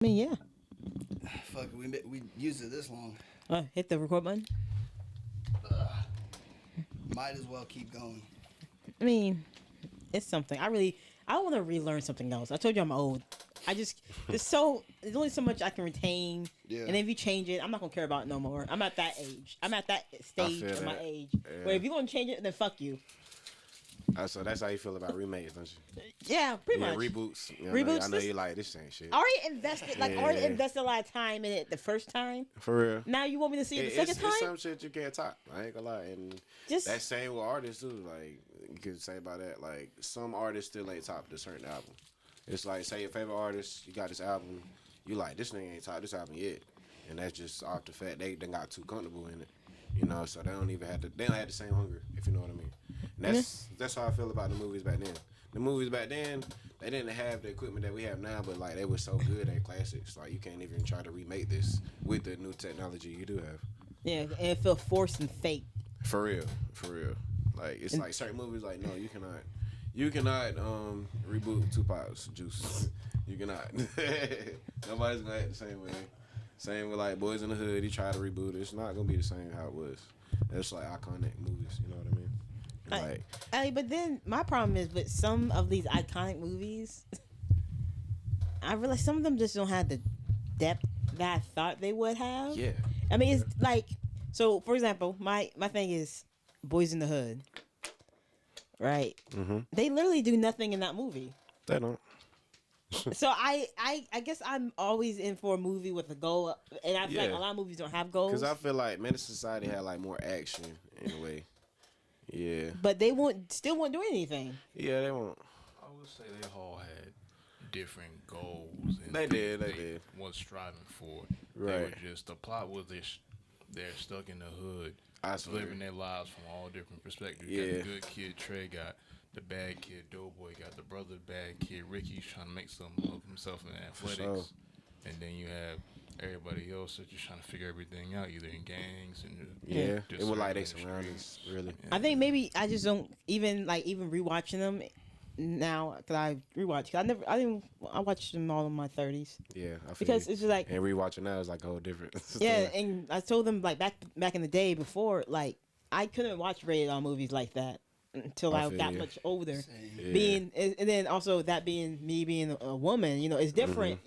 I mean, yeah. Fuck, we used it this long. Hit the record button. Might as well keep going. I mean, it's something. I want to relearn something else. I told you I'm old. There's only so much I can retain. Yeah. And if you change it, I'm not gonna care about it no more. I'm at that age. I'm at that stage of my age where if you're gonna change it, then fuck you. So that's how you feel about remakes, don't you? Yeah, pretty much. Reboots. Reboots. I know you like this ain't shit. I already invested a lot of time in it the first time. For real. Now you want me to see it the second time? It's some shit you can't top. I ain't gonna lie. And that same with artists too. Like you could say about that. Like some artists still ain't top this certain album. It's like say your favorite artist, you got this album, you like this nigga ain't top this album yet, and that's just off the fact they done got too comfortable in it. You know, so they don't have the same hunger, if you know what I mean. And that's how I feel about the movies back then. The movies back then, they didn't have the equipment that we have now, but like they were so good at classics. Like you can't even try to remake this with the new technology you do have. Yeah, and it felt forced and fake. For real. Like it's like certain movies like no, you cannot reboot Tupac's Juice. You cannot. Nobody's gonna act the same way. Same with like Boys in the Hood. He tried to reboot it. It's not gonna be the same how it was. That's like iconic movies. You know what I mean? But then my problem is with some of these iconic movies, I realize some of them just don't have the depth that I thought they would have. Yeah. I mean, it's like, so for example, my thing is Boys in the Hood. Right. Mm-hmm. They literally do nothing in that movie. They don't. So I guess I'm always in for a movie with a goal, and I feel like a lot of movies don't have goals. Because I feel like Menace Society had like more action in a way. Yeah. But they still won't do anything. Yeah, they won't. I would say they all had different goals. And They did. Was striving for. Right. They were just the plot was they're stuck in the hood, living their lives from all different perspectives. You got the good kid Trey, got the bad kid Doughboy, got the brother bad kid Ricky's trying to make something of himself in athletics, and then you have everybody else that's just trying to figure everything out, either in gangs and it was like they surroundings really. Yeah. I think maybe I just don't even rewatching them now because I rewatch. I watched them all in my 30s. Yeah, I feel because you. it's just like and rewatching now is like a whole different. Yeah, and I told them like back in the day before, like I couldn't watch rated R movies like that until I got much older. Yeah. And then also that being me being a woman, it's different.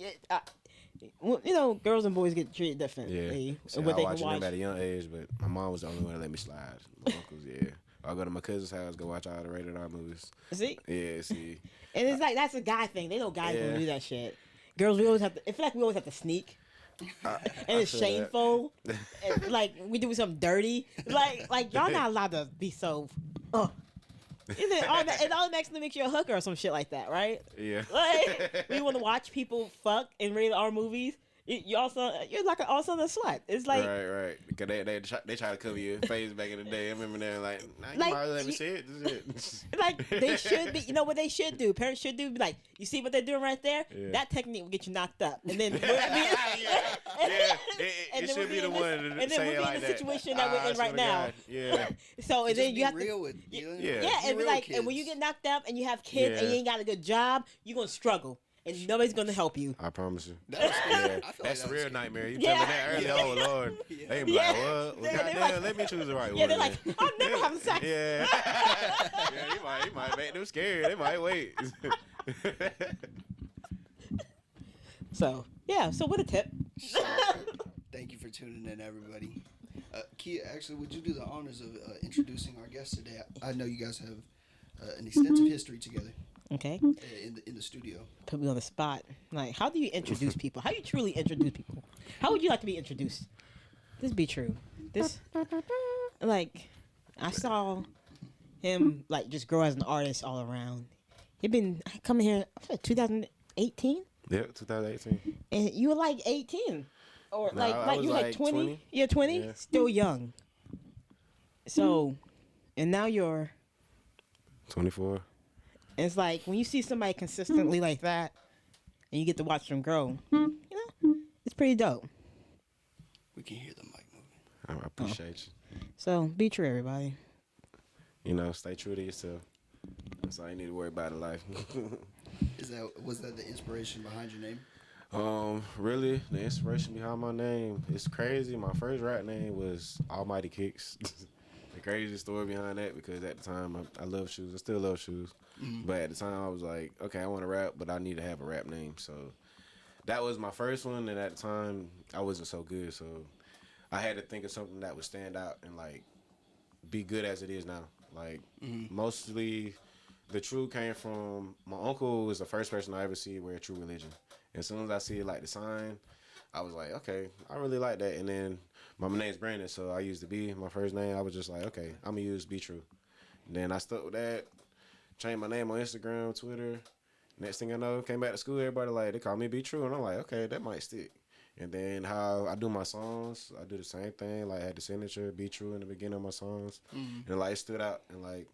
Mm-hmm. Girls and boys get treated differently. Yeah, I watched them at a young age, but my mom was the only one that let me slide. My uncles, I go to my cousin's house, go watch all the rated R movies. See? Yeah, see. And it's like that's a guy thing. They know guys gonna do that shit. Girls, we always have to. It feel like we always have to sneak. And it's shameful. And, like we do something dirty. Like y'all not allowed to be so. It automatically makes you a hooker or some shit like that, right? Yeah. Like we want to watch people fuck in rated R movies. You're like also a slut. It's like right. Because they try to cover your face back in the day. I remember they were like, nah, you might let me see it. This is it. Like they should be. You know what they should do? Parents should do. Be like, you see what they're doing right there? Yeah. That technique will get you knocked up, and then it should be the one. And then we'll be in the situation that we're in right now. Yeah. So and then you have real to. With you. And be like, and when you get knocked up and you have kids and you ain't got a good job, you're gonna struggle. And nobody's gonna help you. I promise you. That's a real nightmare. You tell me that earlier. Oh Lord, they be like, what? Well, goddamn, let me choose the right one. Yeah, they're like, I'm never having sex. Yeah, you might make them scared. They might wait. So what a tip. Thank you for tuning in, everybody. Kia, actually, would you do the honors of introducing our guest today? I know you guys have an extensive history together. Okay. In the studio. Put me on the spot. Like, how do you introduce people? How do you truly introduce people? How would you like to be introduced? This be true. Like, I saw him like just grow as an artist all around. He'd been coming here 2018. Yeah, 2018. And you were like 18, or no, like you were like 20. Yeah, 20. Yeah. Still young. So, and now you're 24. It's like when you see somebody consistently like that, and you get to watch them grow, it's pretty dope. We can hear the mic moving. I appreciate you. So be true, everybody. Stay true to yourself. That's all you need to worry about in life. Was that the inspiration behind your name? Really, the inspiration behind my name is crazy. My first rap name was Almighty Kicks. The crazy story behind that, because at the time I love shoes. I still love shoes. But at the time I was like, okay, I want to rap, but I need to have a rap name. So that was my first one, and at the time I wasn't so good. So I had to think of something that would stand out and like be good as it is now. Like mostly the Tru came from my uncle. Was the first person I ever see wear Tru Religion. As soon as I see like the sign, I was like, okay, I really like that. And then my name's Brandon, so I used the B, my first name. I was just like, okay, I'm gonna use B Tru. And then I stuck with that. Changed my name on Instagram, Twitter. Next thing I know, came back to school. Everybody like they call me B Tru, and I'm like, okay, that might stick. And then how I do my songs, I do the same thing. Like I had the signature B Tru in the beginning of my songs, and like it stood out. And like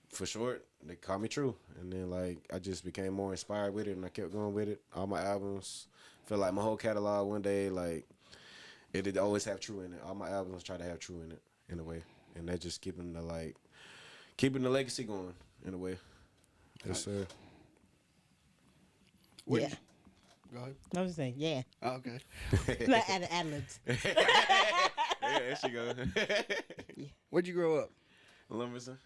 for short, they call me Tru. And then like I just became more inspired with it, and I kept going with it. All my albums, feel like my whole catalog one day like it did always have Tru in it. All my albums try to have Tru in it in a way, and that's just keeping the legacy going in a way. Yes, sir. Yeah. Go ahead. I was saying, yeah. Oh, okay. Like ad-libs. Yeah, there she go. Where'd you grow up? Lumberton.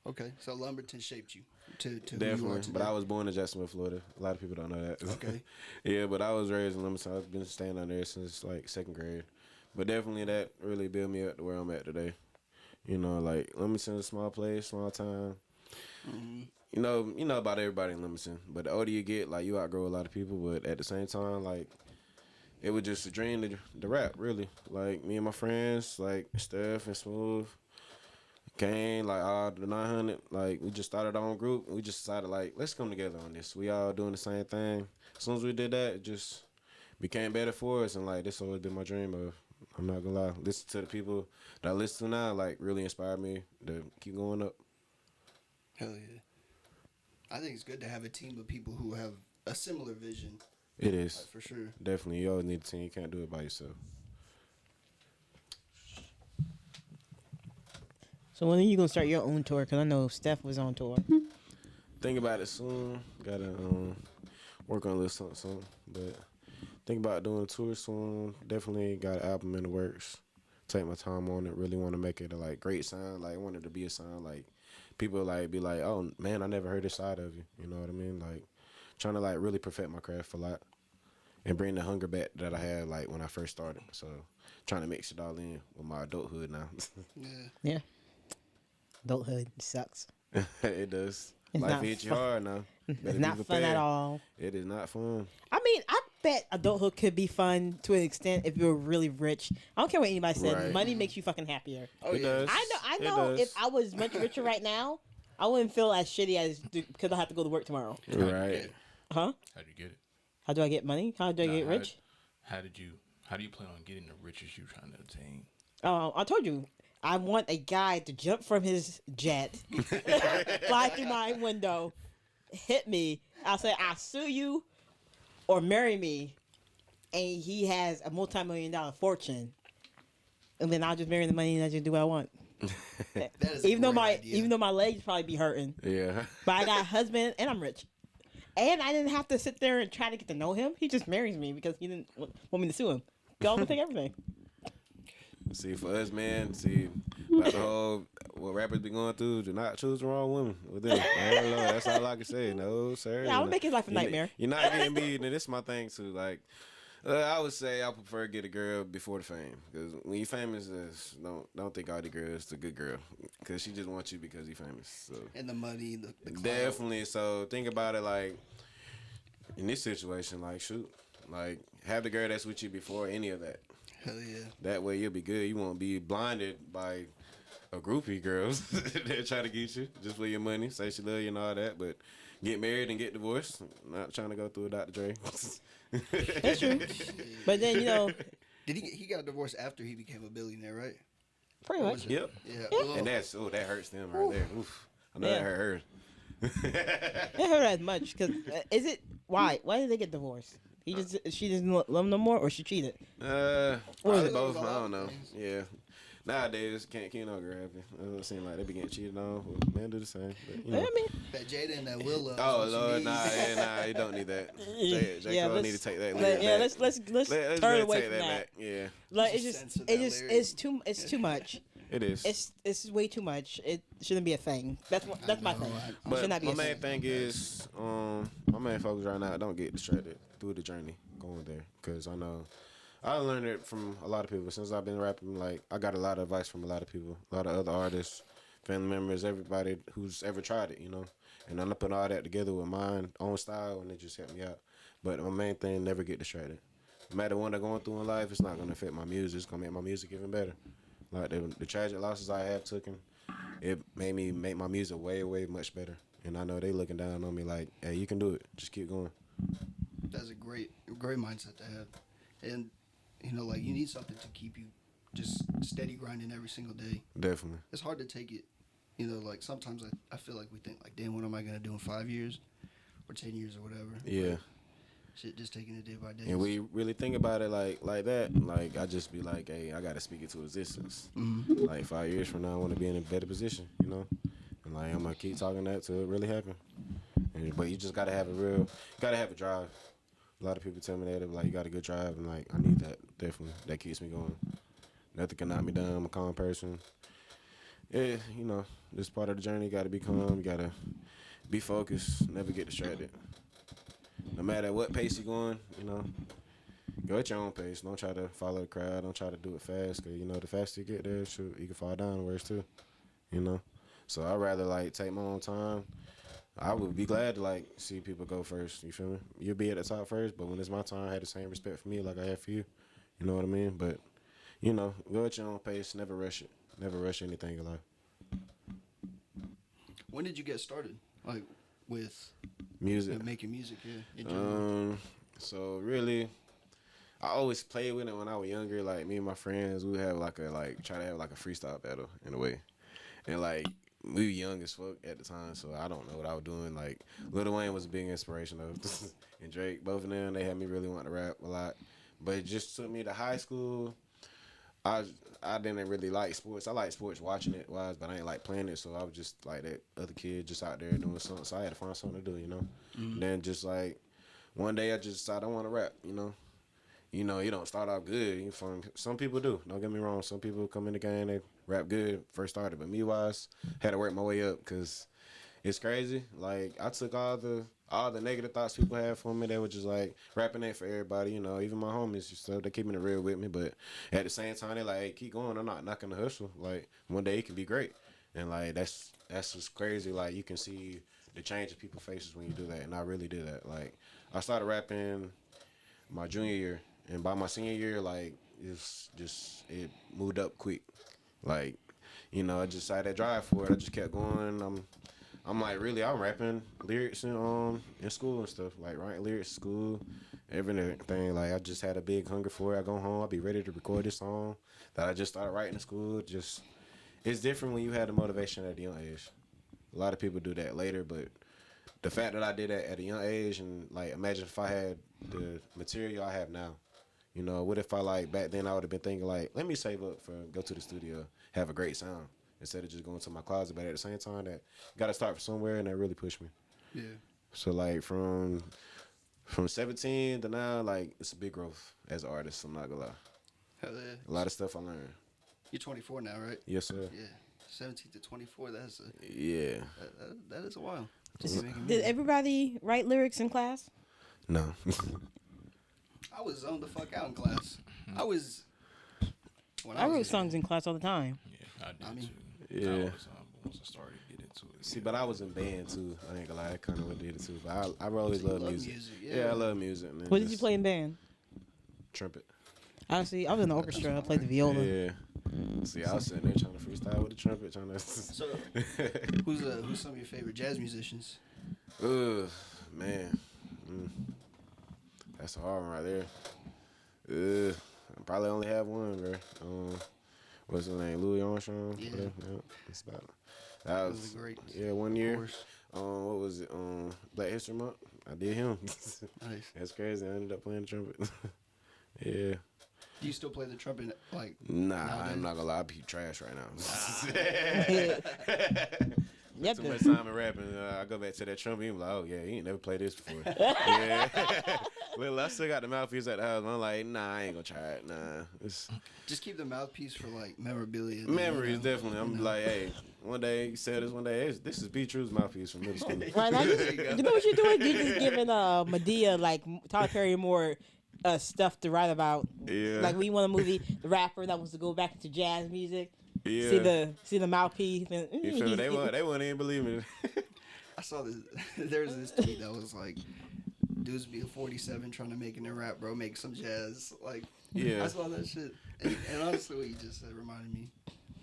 Okay, so Lumberton shaped you to who you are Definitely, today. but I was born in Jacksonville, Florida. A lot of people don't know that. Okay. Yeah, but I was raised in Lumberton. I've been staying down there since like second grade. But definitely that really built me up to where I'm at today. You know, like Lumberton is a small place, small town. You know about everybody in Lumberton. But the older you get, like you outgrow a lot of people. But at the same time, like it was just a dream to rap, really. Like me and my friends, like Steph and Smooth, Kane, like all the 900, like we just started our own group. And we just decided like let's come together on this. We all doing the same thing. As soon as we did that, it just became better for us. And like this always been my dream of. I'm not gonna lie. Listen to the people that I listen to now, like really inspired me to keep going up. Hell yeah. I think it's good to have a team of people who have a similar vision. It is. For sure. Definitely. You always need a team. You can't do it by yourself. So when are you going to start your own tour? Because I know Steph was on tour. Think about it soon. Gotta work on a little something soon. But think about doing a tour soon. Definitely got an album in the works. Take my time on it. Really want to make it a like great sound. Like I want it to be a sound like people like be like, oh man, I never heard this side of you. You know what I mean? Like trying to like really perfect my craft a lot and bring the hunger back that I had like when I first started. So trying to mix it all in with my adulthood now. Yeah. Adulthood sucks. It does. It's Life not hits you fun. hard now. It's not fun at all. It is not fun. I mean, I bet adulthood could be fun to an extent if you're really rich. I don't care what anybody said. Right. Money makes you fucking happier. Oh, It does. I It know does. if I was much richer right now, I wouldn't feel as shitty as because I have to go to work tomorrow. Right. Huh? How'd you get it? How do I get money? How do I get rich? How do you plan on getting the riches you trying to attain? I told you. I want a guy to jump from his jet, fly through my window, hit me. I'll say, I'll sue you or marry me. And he has a multi-million-dollar fortune. And then I'll just marry the money and I just do what I want. That is even though my legs probably be hurting. Yeah. But I got a husband and I'm rich. And I didn't have to sit there and try to get to know him. He just marries me because he didn't want me to sue him. Y'all can take everything. See, for us, man, about the whole, what rappers be going through, do not choose the wrong woman with them. Lord, that's all I can say. No, sir. Yeah, I'm gonna make his life a nightmare. You're not getting me, and this is my thing, too. Like, I would say I prefer to get a girl before the fame. Because when you're famous, don't think all the girls the good girl. Because she just wants you because you're famous. So. And the money, the clout. Definitely. So think about it like, in this situation, like, shoot. Like, have the girl that's with you before any of that. Hell yeah. That way you'll be good. You won't be blinded by a groupie girls that try to get you just for your money, say she love you and all that, but get married and get divorced. Not trying to go through a Dr. Dre. That's true. But then, Did he got divorced after he became a billionaire, right? pretty much. Yep. Yeah. And that hurts them right there. Oof. I know that hurt her. It hurt as much because is it why did they get divorced? She doesn't love him no more, or she cheated. Probably both. I don't know. Yeah, Nowadays, can't keep no grabbing. It doesn't seem like they be getting cheated on. Men do the same. But, you know. I mean, that Jada and that Willow. Oh Lord, nah, you don't need that. J. Cole need to take that. Let's turn away from that. Back. Yeah, like it's too much. It is. It's way too much. It shouldn't be a thing. That's my thing. But should not be my a main thing is my main focus right now. Don't get distracted through the journey going there, because I know I learned it from a lot of people since I've been rapping. Like I got a lot of advice from a lot of people, a lot of other artists, family members, everybody who's ever tried it, you know. And I'm putting all that together with my own style, and it just helped me out. But my main thing, never get distracted. No matter what I'm going through in life, it's not gonna affect my music. It's gonna make my music even better. Like the tragic losses I have taken, it made me make my music way, way much better. And I know they looking down on me like, hey, you can do it. Just keep going. That's a great mindset to have. And, you know, like, you need something to keep you just steady grinding every single day. Definitely. It's hard to take it. You know, like, sometimes I feel like we think, like, damn, what am I going to do in 5 years or 10 years or whatever? Yeah. But shit, just taking it day by day. And we really think about it like that. Like, I just be like, hey, I got to speak it to existence. Mm-hmm. Like, 5 years from now, I want to be in a better position, you know? And, like, I'm going to keep talking that till it really happen. But you just got to have a drive. A lot of people tell me that, like, you got a good drive, and, like, I need that, definitely. That keeps me going. Nothing can knock me down. I'm a calm person. Yeah, you know, this part of the journey, you got to be calm. You got to be focused. Never get distracted. No matter what pace you're going, you know, go at your own pace. Don't try to follow the crowd. Don't try to do it fast, because, you know, the faster you get there, shoot, you can fall down worse, too, you know. So I'd rather, like, take my own time. I would be glad to, like, see people go first, you feel me? You'll be at the top first, but when it's my time, I have the same respect for me like I have for you. You know what I mean? But, you know, go at your own pace. Never rush it. Never rush anything in life. When did you get started, like, with music? Making music, yeah. So, really, I always played with it when I was younger. Like, me and my friends, we would have, try to have, like, a freestyle battle, in a way. And, like, we were young as fuck at the time, so I don't know what I was doing. Like, Lil Wayne was a big inspiration of, and Drake, both of them, they had me really want to rap a lot. But it just took me to high school. I didn't really like sports. I like sports watching it wise, but I ain't like playing it, so I was just like that other kid just out there doing something. So I had to find something to do, you know. Mm-hmm. Then just like one day I just decided I want to rap, you know. You know, you don't start off good. Some people do. Don't get me wrong. Some people come in the game, they rap good first started. But me wise, had to work my way up, because it's crazy. Like, I took all the negative thoughts people had for me. They were just like, rapping ain't for everybody, you know. Even my homies and stuff, they keeping it real with me. But at the same time, they like, hey, keep going. I'm not knocking the hustle. Like, one day it can be great. And like, that's just crazy. Like, you can see the change in people's faces when you do that. And I really did that. Like, I started rapping my junior year. And by my senior year, like, it moved up quick. Like, you know, I just had that drive for it. I just kept going. I'm like, really, I'm rapping lyrics in school and stuff. Like, writing lyrics in school, everything. Like, I just had a big hunger for it. I go home, I'll be ready to record this song that I just started writing in school. Just, it's different when you had the motivation at a young age. A lot of people do that later, but the fact that I did that at a young age, and, like, imagine if I had the material I have now. You know, what if I, like, back then I would have been thinking, like, let me save up go to the studio, have a great sound, instead of just going to my closet. But at the same time, that got to start from somewhere, and that really pushed me. Yeah. So, like, from 17 to now, like, it's a big growth as an artist, I'm not going to lie. Hell yeah. A lot of stuff I learned. You're 24 now, right? Yes, sir. Yeah. 17 to 24, that's yeah. That is a while. Did everybody write lyrics in class? No. I was zoned the fuck out in class. I wrote songs in class all the time. Yeah, I did too. Yeah. Once I started to get into it. See, but I was in band too. I ain't gonna lie, I kind of did it too. But I always loved music. Yeah, I love music. Man. What did you play in band? Trumpet. Honestly, I was in the orchestra. I played the viola. Yeah. See, I was sitting there trying to freestyle with the trumpet, trying to. So, who's some of your favorite jazz musicians? Man. That's a hard one right there. I probably only have one, bro. What's his name? Louis Armstrong. Yeah. That's about it. That was great. Yeah, 1 year. What was it? Black History Month. I did him. Nice. That's crazy. I ended up playing the trumpet. Yeah. Do you still play the trumpet? Like, nah, nowadays? I'm not gonna lie. I be trash right now. Yep. Too much time in rapping. I go back to that trumpet. I'm like, oh yeah, he ain't never played this before. Yeah. Well, I still got the mouthpiece at the house. I'm like, nah, I ain't gonna try it. Nah. Just keep the mouthpiece for like memorabilia. Memories, definitely. I'm like, hey, one day you said this. One day, hey, this is B Tru's mouthpiece from middle school. Right now, you know what you're doing? You're just giving Medea like Tyler Perry more stuff to write about. Yeah. Like we want a movie, the rapper that wants to go back to jazz music. Yeah. See the mouthpiece. And, You feel me? They wouldn't even believe me. I saw this. There's this tweet that was like, dudes be 47 trying to make it in rap, bro. Make some jazz. Like, Yeah. I saw that shit. And honestly, what you just said reminded me.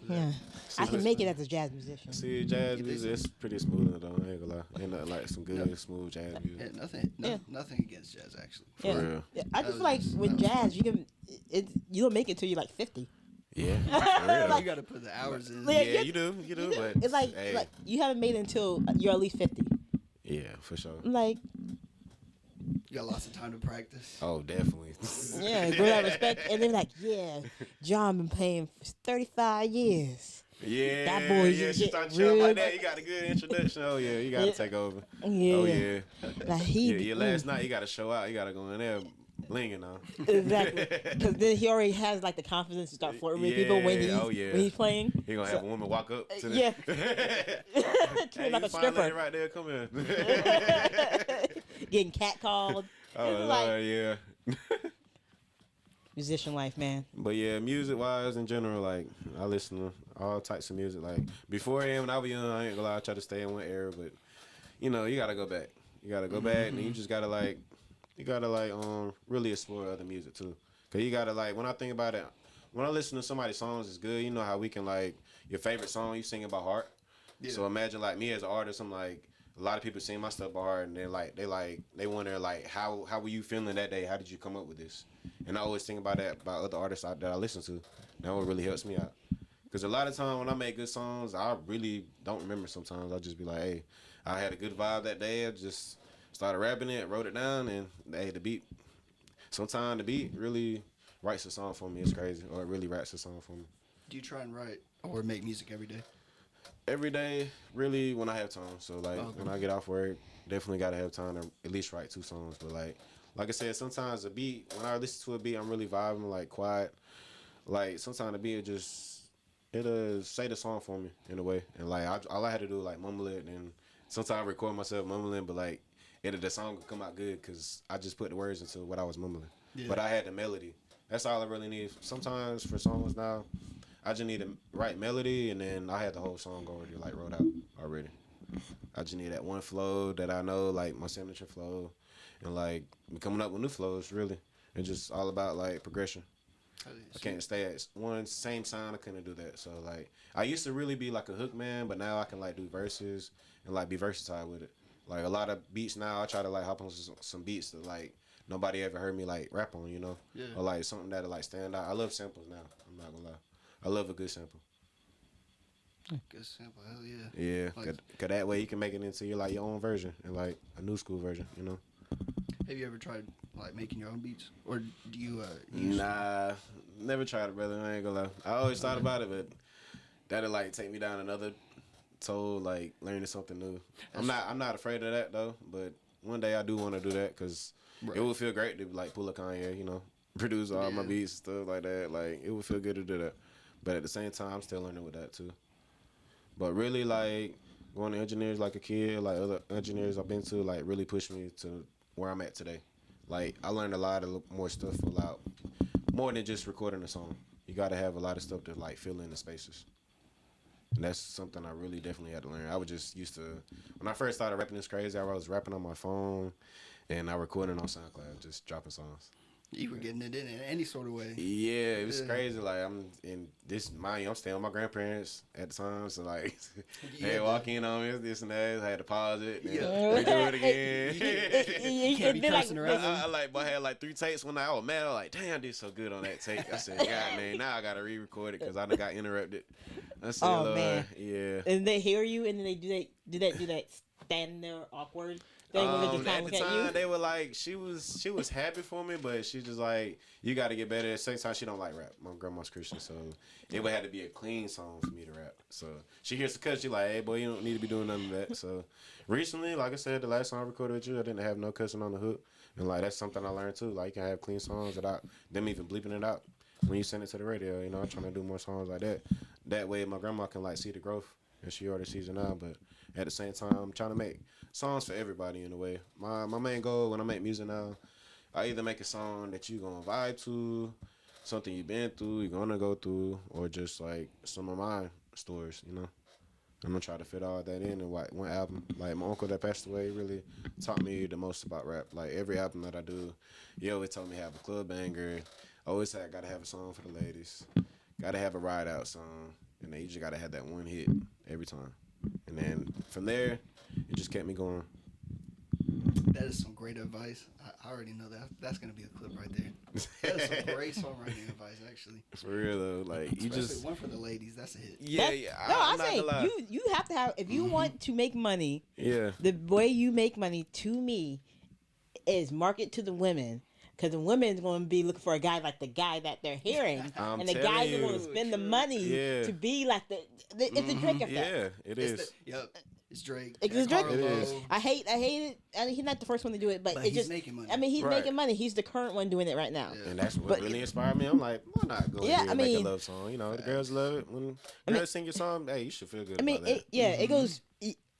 Yeah. I can make it as a jazz musician. See, jazz music is pretty smooth though. I ain't gonna lie. Ain't nothing like some good, smooth jazz music. Yeah, nothing against jazz actually. For real. Yeah, I just feel like with jazz, you don't make it till you're like 50. Yeah. For real. You gotta put the hours in. Yeah, you do. But it's like, hey. like you haven't made it until you're at least 50. Yeah, for sure. Like, You got lots of time to practice. Oh, definitely. yeah, grow that respect. And they're like, yeah, John been playing for 35 years. Yeah, That boy, yeah, she started chatting like that. You got a good introduction. Oh yeah, you gotta take over. Yeah. Oh yeah. Like Yeah, last night you gotta show out. You gotta go in there blinging on. Exactly. Because then he already has like the confidence to start flirting with people when he's playing. He gonna have a woman walk up to the Yeah. Hey, like a you fine stripper. lady right there, come here. Getting catcalled. Oh It's Lord, like yeah. musician life, man. But yeah, music wise in general, like I listen to all types of music. Like before when I was young, I ain't gonna lie, I try to stay in one era, but you know, you gotta go back. You gotta go back, and you just gotta really explore other music too. Cause you gotta when I think about it, when I listen to somebody's songs, it's good. You know how we can your favorite song you sing it by heart. Yeah. So imagine me as an artist, I'm like. A lot of people sing my stuff by heart, and they're they wonder how were you feeling that day? How did you come up with this? And I always think about that about other artists that I listen to. That one really helps me out. Because a lot of times when I make good songs, I really don't remember. Sometimes I'll just be like, hey, I had a good vibe that day. I just started rapping it, wrote it down, and hey, the beat. Sometimes the beat really writes a song for me. It's crazy, or it really raps a song for me. Do you try and write or make music every day? Every day, really, when I have time. So, when I get off work, definitely got to have time to at least write 2 songs. But, like I said, sometimes a beat, when I listen to a beat, I'm really vibing, quiet. Sometimes the beat it'll say the song for me in a way. And, all I had to do, mumble it. And sometimes I record myself mumbling, but, the song will come out good because I just put the words into what I was mumbling. Yeah. But I had the melody. That's all I really need. Sometimes for songs now, I just need the right melody, and then I had the whole song already wrote out already. I just need that one flow that I know, my signature flow, and coming up with new flows. Really, it's just all about progression. I can't stay at one same sound. I couldn't do that. So I used to really be a hook man, but now I can do verses and be versatile with it. A lot of beats now, I try to hop on some beats that nobody ever heard me rap on, you know, yeah. Or something that'll stand out. I love samples now. I'm not gonna lie. I love a good sample. Good sample, hell yeah. Yeah, cause that way you can make it into your own version and a new school version, you know. Have you ever tried making your own beats, or do you? Nah, never tried it, brother. I ain't gonna lie. I always thought about it, but that'll take me down another toll, learning something new. I'm not afraid of that though, but one day I do want to do that because it would feel great to pull a Kanye, you know, produce all my beats and stuff like that. It would feel good to do that. But at the same time, I'm still learning with that too. But really, going to engineers like a kid, other engineers I've been to, really pushed me to where I'm at today. I learned a lot of more stuff more than just recording a song. You got to have a lot of stuff to fill in the spaces. And that's something I really definitely had to learn. I was just used to, when I first started rapping this crazy, I was rapping on my phone and I recorded on SoundCloud, just dropping songs. You were getting it in any sort of way. Yeah, it was crazy. I'm in this mind. I'm staying with my grandparents at the time, so they walk in on me, this and that. I had to pause it, and redo it again. You can't be cursing around. I had 3 takes one night. Oh man, I was damn, I did so good on that take. I said, God man, now I gotta re-record it because I done got interrupted. I said, oh man, yeah. And they hear you, and then they do that stand there awkward. They were just at the time, they were like, she was happy for me, but she just like, you got to get better. At the same time, she don't like rap. My grandma's Christian, so it would have to be a clean song for me to rap. So she hears the cuss, she like, hey, boy, you don't need to be doing none of that. So recently, like I said, the last song I recorded with you, I didn't have no cussing on the hook. And like, that's something I learned too. Like, you can have clean songs without them even bleeping it out when you send it to the radio. You know, I'm trying to do more songs like that. That way, my grandma can like see the growth, and she already sees it now. But at the same time, I'm trying to make songs for everybody in a way. My main goal when I make music now, I either make a song that you gonna vibe to, something you've been through, you're gonna go through, or just like some of my stories, you know. I'm gonna try to fit all that in one album. Like my uncle that passed away really taught me the most about rap. Like every album that I do, he always told me to have a club banger. Always said I gotta have a song for the ladies, gotta have a ride out song, and then you just gotta have that one hit every time. And then from there, it just kept me going. That is some great advice. I already know that. That's gonna be the clip right there. That is some great songwriting advice, actually. For real though, like you just one for the ladies. That's a hit. Yeah. No, I say you have to have if you want to make money. Yeah. The way you make money to me is market to the women. Because the women's going to be looking for a guy like the guy that they're hearing. And the guys are going to spend the money to be like it's the Drake effect. Yeah, it is. Yep. It's Drake. It's Drake. It is. I hate it. I mean, he's not the first one to do it, but it's just making money. I mean, he's making money. He's the current one doing it right now. Yeah. And that's what really inspired me. I'm like, why not go ahead and make a love song? You know, the girls love it. When girls sing your song, hey, you should feel good about that. It goes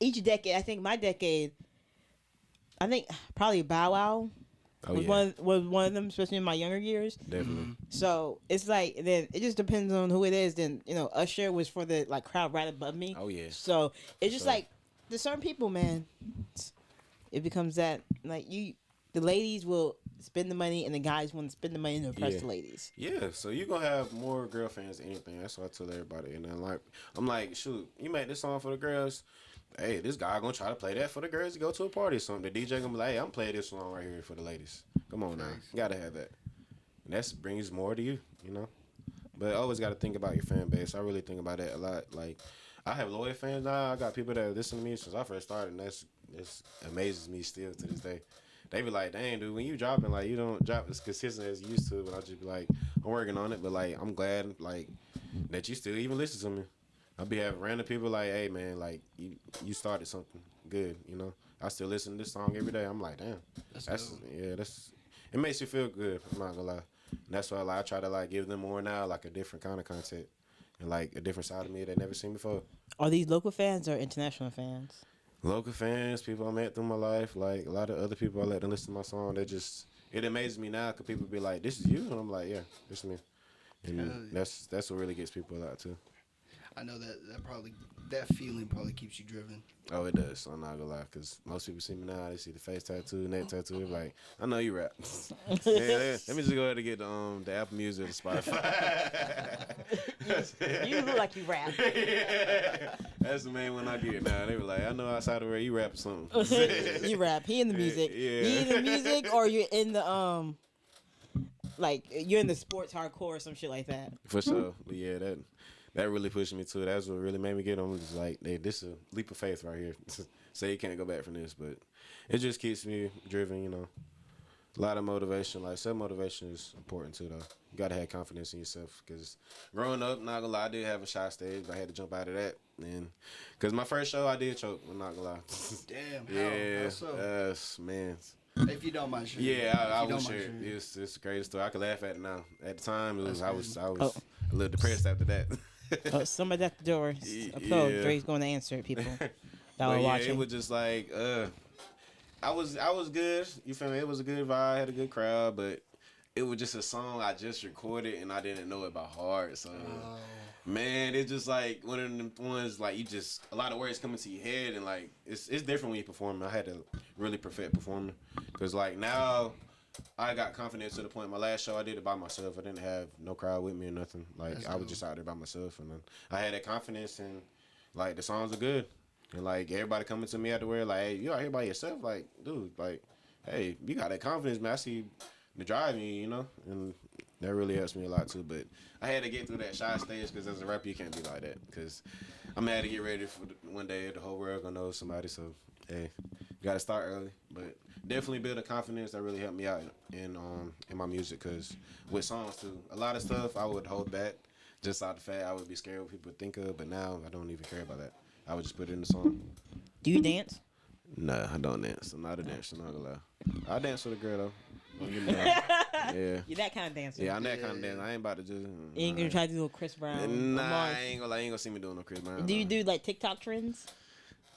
each decade. I think my decade, probably Bow Wow. Was one of them, especially in my younger years. Definitely. So it's like then it just depends on who it is. Then Usher was for the like crowd right above me. Oh yeah. So it's just like there's certain people, man. It becomes that like the ladies will spend the money and the guys want to spend the money to impress the ladies. Yeah. So you're gonna have more girl fans than anything. That's what I tell everybody. And then I'm like, shoot, you make this song for the girls. Hey, this guy gonna try to play that for the girls to go to a party or something. The DJ gonna be like, hey, I'm playing this song right here for the ladies. Come on now. You gotta have that. And that brings more to you, you know? But always gotta think about your fan base. I really think about that a lot. Like, I have loyal fans now. I got people that listen to me since I first started, and this amazes me still to this day. They be like, dang, dude, when you dropping, like, you don't drop as consistent as you used to. But I just be like, I'm working on it. But, like, I'm glad, like, that you still even listen to me. I be having random people like, hey, man, like, you started something good, you know? I still listen to this song every day. I'm like, damn. That's it makes you feel good. I'm not gonna lie. And that's why I try to, like, give them more now, like, a different kind of content. And, like, a different side of me they never seen before. Are these local fans or international fans? Local fans, people I met through my life. Like, a lot of other people, I let them listen to my song. It amazes me now because people be like, this is you? And I'm like, yeah, this is me. And that's what really gets people out, too. I know that feeling probably keeps you driven. Oh, it does. I'm not gonna lie, because most people see me now, they see the face tattoo, neck tattoo, they're like, I know you rap. Let me just go ahead and get the Apple Music or Spotify. You look like you rap. That's the main one I get now. They were like, I know outside of where you rap or something. You rap. He in the music. Yeah. You in the music or you're in the like you're in the sports hardcore or some shit like that. For sure. But yeah, that really pushed me to it. That's what really made me get on. It's like, hey, this is a leap of faith right here. So you can't go back from this, but it just keeps me driven, you know. A lot of motivation, like self-motivation is important too, though. You gotta have confidence in yourself, because growing up, not gonna lie, I did have a shy stage, but I had to jump out of that. And because my first show, I did choke. I'm not gonna lie. Damn. How so? Man. If you don't mind sharing. Yeah, I will share it. It's a great story. I can laugh at it now. At the time, I was a little depressed after that. Somebody at the door. Applause. Dre's going to answer it, people that were watching. It was just like, I was good. You feel me? It was a good vibe. I had a good crowd, but it was just a song I just recorded and I didn't know it by heart. So, man, it's just like one of them ones like a lot of words come into your head, and like it's different when you perform. I had to really perfect performing, because like now I got confidence to the point. My last show I did it by myself. I didn't have no crowd with me or nothing. Like I was just out there by myself, and then I had that confidence, and like the songs are good, and like everybody coming to me afterward, like, hey, you out here by yourself? Like, dude, like, hey, you got that confidence, man. I see the driving, you know, and that really helps me a lot too. But I had to get through that shy stage, because as a rapper you can't be like that, because I'm had to get ready for one day the whole world gonna know somebody. So hey, You got to start early, but definitely build a confidence that really helped me out in my music. Cause with songs too, a lot of stuff I would hold back just out the fact I would be scared what people would think of. But now I don't even care about that. I would just put it in the song. Do you dance? Nah, I don't dance. I'm not a dancer. I'm not gonna lie. I dance with a girl though. Don't get me wrong. Yeah. You're that kind of dancer. Yeah, I'm that kind of dancer. I ain't about to just. You ain't gonna try to do a Chris Brown. Nah, I ain't gonna lie. You ain't gonna see me doing no Chris Brown. Do you do like TikTok trends?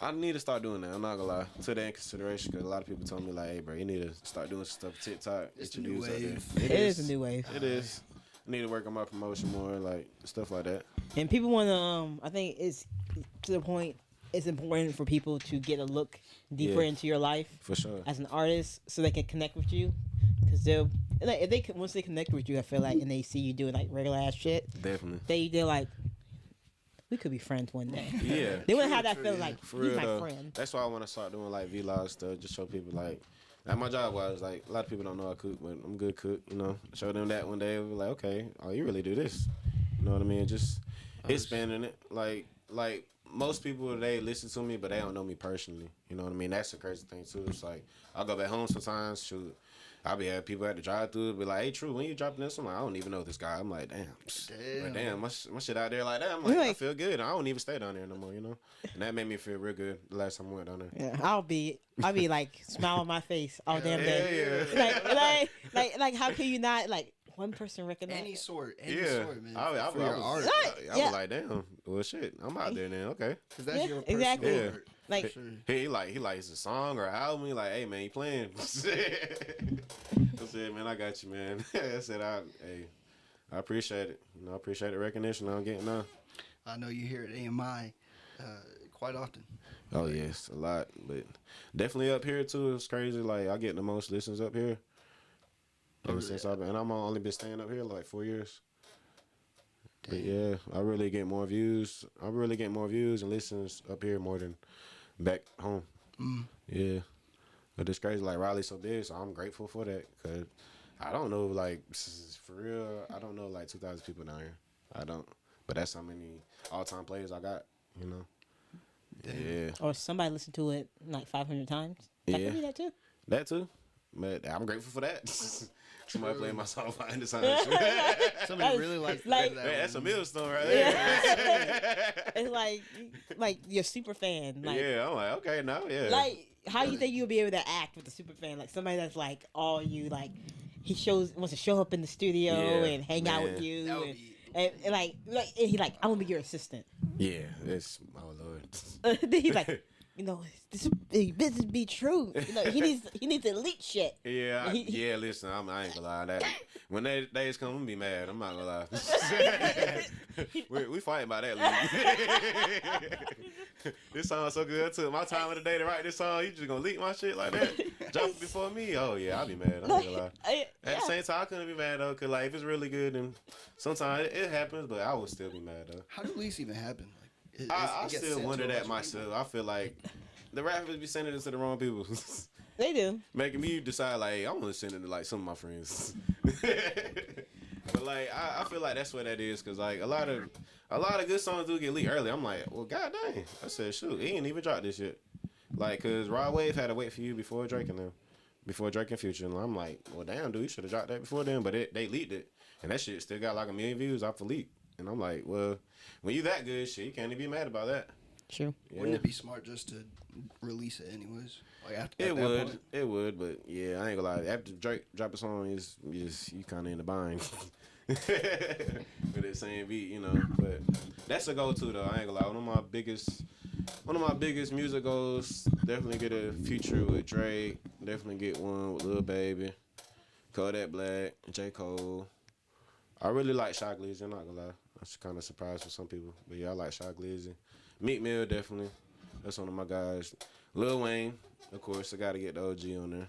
I need to start doing that. I'm not gonna lie. To that in consideration, because a lot of people told me like, "Hey, bro, you need to start doing some stuff TikTok. It's a new wave. It is a new wave. It is. I need to work on my promotion more, like stuff like that. And people want to. I think it's to the point. It's important for people to get a look deeper into your life for sure as an artist, so they can connect with you. Because they'll like if they once they connect with you, I feel like, and they see you doing like regular ass shit. Definitely. They're like, we could be friends one day. Yeah. They want to have that feeling like, for he's real, my friend. That's why I want to start doing like vlog stuff. Just show people like my job was like a lot of people don't know I cook, but I'm a good cook. You know, show them that one day. We'll be like, okay, oh, you really do this. You know what I mean? Just expanding it. Like most people, they listen to me, but they don't know me personally. You know what I mean? That's the crazy thing too. It's like I'll go back home sometimes. Shoot, I'll be having people at the drive-thru be like, "Hey, Tru, when you dropping this?" I'm like, "I don't even know this guy." I'm like, "Damn, my shit out there like that." I'm like, I feel good. I don't even stay down there no more. You know, and that made me feel real good the last time I went down there. Yeah, I'll be like smile on my face all damn day. Yeah. Like how can you not like? One person recognize any sort, man. I was like, damn. Well, shit, I'm out there then. Okay, because that's your personal art. Like he likes a song or an album. He like, hey man, you playing? I said, man, I got you, man. I said, I appreciate it. You know, I appreciate the recognition I'm getting now. I know you hear it AMI quite often. Oh yes, a lot, but definitely up here too. It's crazy. Like I get the most listens up here. Since I've been, and I'm only been staying up here like 4 years. But yeah, I really get more views. And listens up here more than back home. Yeah, but it's crazy. Like Raleigh's so big, so I'm grateful for that. Cause I don't know, like for real, I don't know like 2,000 people down here. I don't, but that's how many all-time players I got. You know. Yeah. Or somebody listened to it like 500 times. That could be that too. That too. But I'm grateful for that. Somebody playing my song behind the sign. Somebody really likes that. Man, that's a millstone right there. Yeah. It's like you're a super fan. Like, yeah, I'm like, okay, now, yeah. Like, how you think you'll be able to act with a super fan? Like somebody that's like all you, like he wants to show up in the studio and hang out with you. And like he like, I'm gonna be your assistant. Yeah, it's oh Lord. Then he's like, you know, this business be true. You know, he needs elite shit. Yeah, listen, I ain't gonna lie. That when that days come, I'm gonna be mad. I'm not gonna lie. we fighting about that. This song's so good. I took my time of the day to write this song. You just gonna leak my shit like that? Drop it before me? Oh yeah, I'll be mad. I'm not gonna lie. At the same time, I couldn't be mad though, cause like if it's really good, then sometimes it happens, but I would still be mad though. How do leaks even happen? I still wonder that myself. People. I feel like the rappers be sending it to the wrong people. They do. Making me decide like, hey, I want to send it to like some of my friends. But like I feel like that's what that is, cause like a lot of good songs do get leaked early. I'm like, well, god dang. I said, shoot, he ain't even dropped this shit. Like, cause Rod Wave had to wait for you before Drake and them, before Drake and Future. And I'm like, well, damn, dude, you should have dropped that before then. But they leaked it, and that shit still got like 1 million views off the leak. And I'm like, well, when you that good, shit, you can't even be mad about that. True. Yeah. Wouldn't it be smart just to release it anyways? Like after it would, but yeah, I ain't gonna lie. After Drake drop a song, you kind of in the bind with that same beat, you know. But that's a go-to though. I ain't gonna lie. One of my biggest music goals. Definitely get a feature with Drake. Definitely get one with Lil Baby, Kodak Black, J. Cole. I really like Shy Glizzy. I'm not gonna lie. That's kind of surprised for some people, but yeah, I like Shy Glizzy. Meek Mill definitely. That's one of my guys. Lil Wayne, of course. I gotta get the OG on there.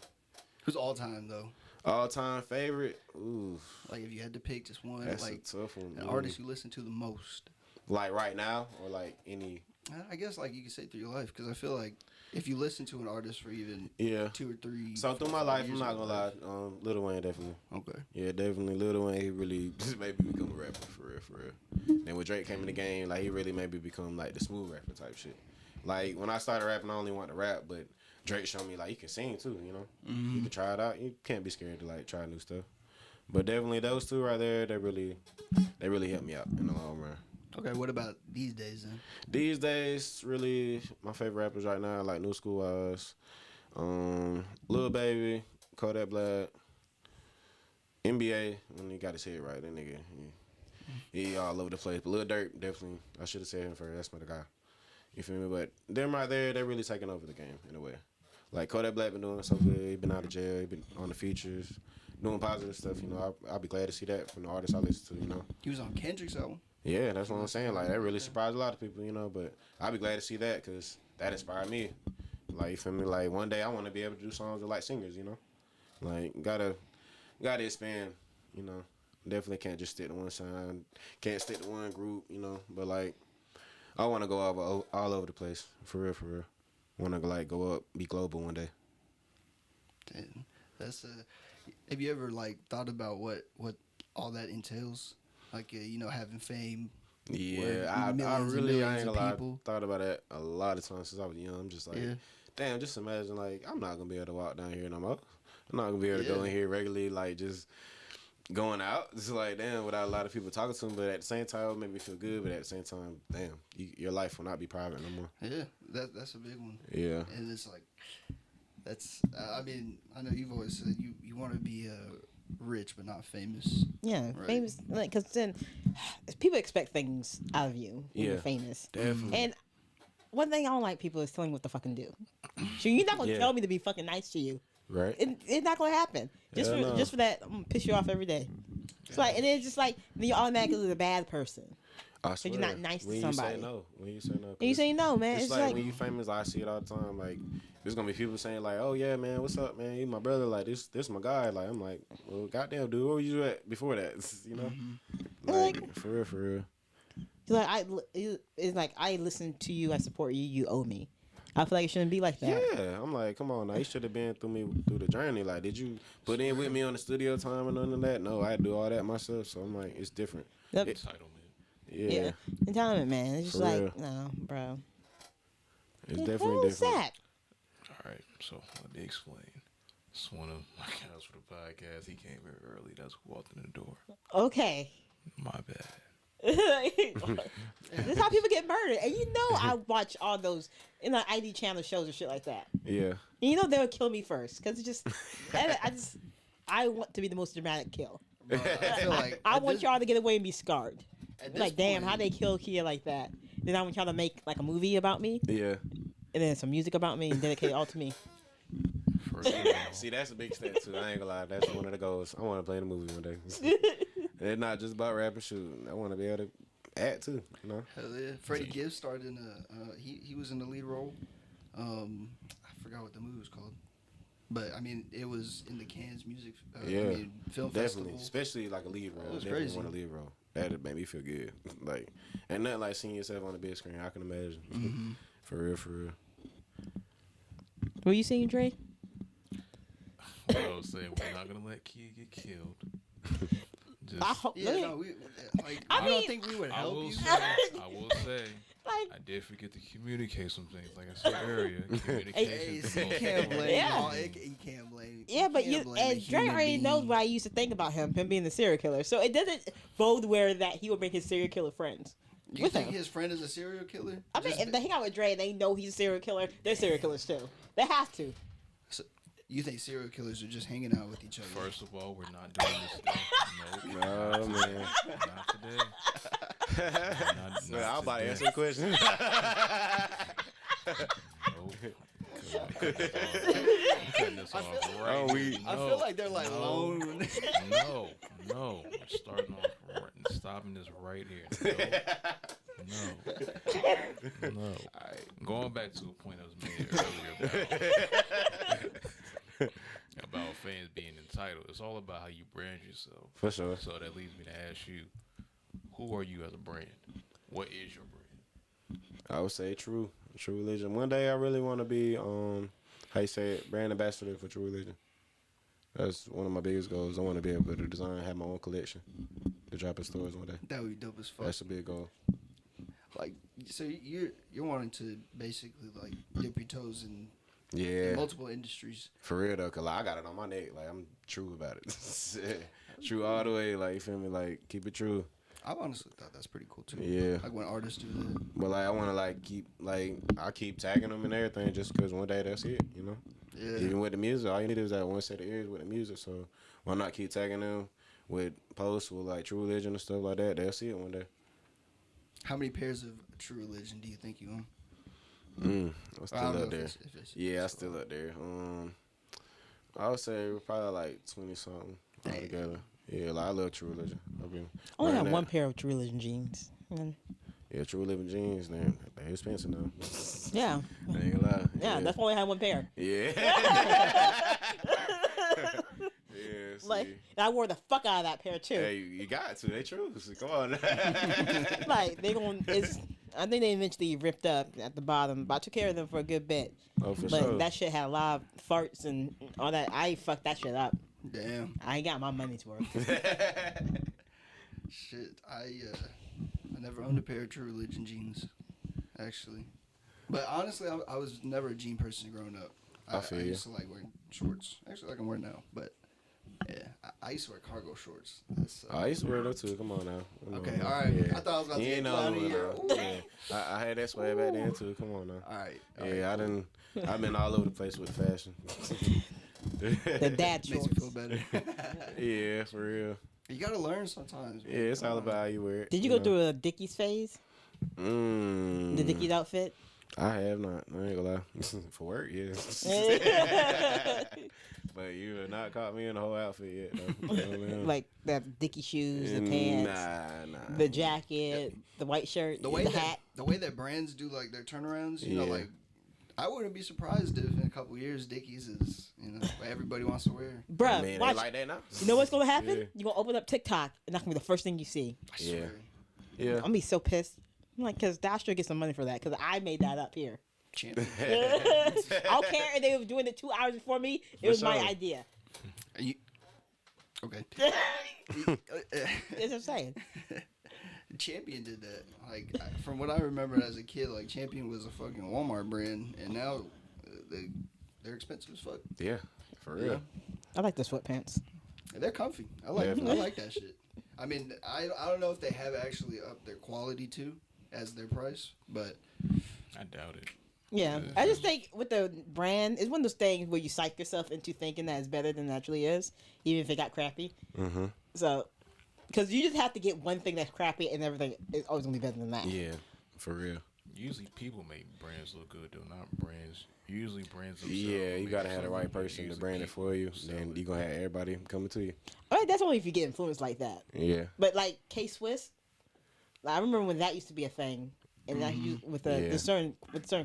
Who's all time though? All time favorite? Ooh. Like if you had to pick just one, that's like a tough one. An artist you listen to the most. Like right now, or like any? I guess like you can say through your life, because I feel like if you listen to an artist for even 2 or 3. So through my life, I'm not gonna lie. Lil Wayne definitely. Okay. Yeah, definitely. Lil Wayne, he really just made me become a rapper for real. Then when Drake came in the game, like he really made me become like the smooth rapper type shit. Like when I started rapping, I only wanted to rap, but Drake showed me like you can sing too. You know, you can try it out. You can't be scared to like try new stuff. But definitely those two right there, they really helped me out in the long run. Okay, what about these days then? These days, really, my favorite rappers right now, like new school wise, Lil Baby, Kodak Black, NBA. When he got his head right, that nigga, he all over the place. But Lil Durk, definitely, I should have said him first. That's my guy. You feel me? But them right there, they really taking over the game in a way. Like Kodak Black been doing so good. He been out of jail. He been on the features, doing positive stuff. You know, I'll be glad to see that from the artists I listen to. You know, He was on Kendrick's album. yeah, that's what I'm saying. Like that really surprised a lot of people. You know, but I'll be glad to see that because that inspired me. Like you feel me? Like one day I want to be able to do songs with like singers. You know, like gotta expand. You know, definitely can't just stick to one sound. Can't stick to one group. You know, but like I want to go all over the place for real. Want to like go up, be global one day. Damn. That's have you ever like thought about what all that entails? Like you know, having fame. Yeah, I ain't gonna lie. Thought about that a lot of times since I was young. I'm just like, damn, just imagine like I'm not gonna be able to walk down here no more. I'm not gonna be able to go in here regularly, like just going out. It's like damn, without a lot of people talking to me. But at the same time, it made me feel good. But at the same time, damn, your life will not be private no more. Yeah, that's a big one. Yeah, and it's like that's. I mean, I know you've always said you want to be rich but not famous. Yeah, right? Famous, like, because then people expect things out of you when you're famous. Definitely. And one thing I don't like people is telling me what to fucking do. So you're not gonna tell me to be fucking nice to you, right? It's not gonna happen. Just for that, I'm gonna piss you off every day. It's like, and then it's just like then you're automatically a bad person. I swear. You're not nice to somebody. When you say no. When you say no, man. It's like when you famous, I see it all the time. Like there's gonna be people saying like, "Oh yeah, man, what's up, man? You my brother. Like this my guy." Like I'm like, well, goddamn, dude, where were you at before that? You know, like for real. It's like I listen to you, I support you, you owe me. I feel like it shouldn't be like that. Yeah, I'm like, come on, now you should have been through the journey. Like, did you put in with me on the studio time and none of that? No, I do all that myself. So I'm like, it's different. Yep. Entitlement. Yeah. Entitlement, man. It's just for like, real. no, bro. It's definitely different. That? All right, so let me explain. It's one of my guys for the podcast. He came very early. That's who walked in the door. Okay. My bad. This is how people get murdered. And you know I watch all those ID channel shows and shit like that. Yeah. And you know they'll kill me first because it's just I want to be the most dramatic kill. I feel like I want y'all to get away and be scarred. Like, damn, point, how they kill Kia like that? Then I want y'all to make like a movie about me. Yeah. And then some music about me and dedicate it all to me. See, that's a big step too. I ain't gonna lie. That's one of the goals. I want to play in a movie one day. It's not just about rapping, shooting. I want to be able to act too. You know. Hell yeah. Freddie Gibbs started in he was in the lead role. I forgot what the movie was called. But I mean, it was in the Cannes music film definitely, festival. Especially like a lead role. It was definitely crazy. Want a lead role. That'd make me feel good. Like, and nothing like seeing yourself on the big screen. I can imagine. For real. Were you seeing Dre? I was saying we're not gonna let Kia get killed. I hope. Yeah, no, I don't think we would help you. I will say. Like, I did forget to communicate some things. Like I said earlier, communication. You can't blame. You can't blame. Yeah, but and Dre already knows what I used to think about him being the serial killer. So it doesn't bode where that he will bring his serial killer friends. You think his friend is a serial killer? I mean, if they hang out with Dre and they know he's a serial killer, they're serial killers too. They have to. So, you think serial killers are just hanging out with each other? First of all, we're not doing this today. No, man. Not today. I'm about to answer the question. I feel like they're like alone. No. We're starting off stopping this right here. No. Right. Going back to a point that was made earlier about fans being entitled. It's all about how you brand yourself. For sure. So that leads me to ask you, who are you as a brand? What is your brand? I would say Tru Religion. One day I really want to be, how you say it, brand ambassador for Tru Religion. That's one of my biggest goals. I want to be able to design, have my own collection to drop in stores one day. That would be dope as fuck. That's a big goal. Like, so you're wanting to basically like dip your toes in Yeah. In multiple industries. For real though, cause like, I got it on my neck. Like I'm true about it. True all the way. Like you feel me? Like keep it true. I've honestly thought that's pretty cool too. Yeah. Like when artists do that. But like I want to like keep like I keep tagging them and everything just cause one day that's it. You know. Yeah. Even with the music, all you need is that one set of ears with the music. So why not keep tagging them with posts with like True Religion and stuff like that? They'll see it one day. How many pairs of True Religion do you think you own? I'm still up there. Yeah, I'm still up there. I would say we're probably like 20 something altogether. Yeah, like I love True Religion. I only have one pair of True Religion jeans. Yeah, True Religion jeans, man. They're expensive now. Yeah. I ain't gonna lie. Yeah, that's why I only have one pair. Yeah. Like, I wore the fuck out of that pair too. Hey, you got to. They true. Come on. Like they gon' I think they eventually ripped up at the bottom, but I took care of them for a good bit. Oh, for but sure. That shit had a lot of farts and all that. I fucked that shit up. Damn. I ain't got my money's worth. Shit, I never owned a pair of True Religion jeans, actually. But honestly, I was never a jean person growing up. I used to like wearing shorts. Actually, like I'm wearing now, but. Yeah, I used to wear cargo shorts. I used to wear those too. Come on now. Okay, all right. Yeah. I thought I was about to get clown here. Yeah. I had that swag back then too. Come on now. All right. Yeah, cool. I've been all over the place with the fashion. The dad shorts. Makes me feel better. Yeah, for real. You gotta learn sometimes. Man. Yeah, it's all about how you wear it. Did you go through a Dickies phase? The Dickies outfit? I have not. I ain't gonna lie. For work, yeah. But you have not caught me in the whole outfit yet, though. You know like the Dickie shoes, the pants, nah. the jacket, the white shirt, the hat. The way that brands do like their turnarounds, you know, like I wouldn't be surprised if in a couple of years Dickies is, you know, what everybody wants to wear. Bruh, man, watch. like that now. You know what's gonna happen? Yeah. You're gonna open up TikTok and that's gonna be the first thing you see. I swear. Yeah. I'm gonna be so pissed. I'm like, cause Dasher gets some money for that, cause I made that up here. Champion. I don't care if they were doing it 2 hours before me. It was my idea. Okay. That's what I'm saying. Champion did that. Like from what I remember as a kid, like Champion was a fucking Walmart brand, and now they're expensive as fuck. Yeah, for real. I like the sweatpants. They're comfy. I like that shit. I mean, I don't know if they have actually upped their quality too as their price, but I doubt it. Yeah, I just think with the brand, it's one of those things where you psych yourself into thinking that it's better than it actually is, even if it got crappy. Mm-hmm. So, because you just have to get one thing that's crappy and everything is always going to be better than that. Yeah, for real. Usually people make brands look good, though, not brands. Usually brands themselves. Yeah, you got to have the right person to brand it for you. Then you're going to have everybody coming to you. All right, that's only if you get influenced like that. Yeah. But like K-Swiss, I remember when that used to be a thing. And that with a certain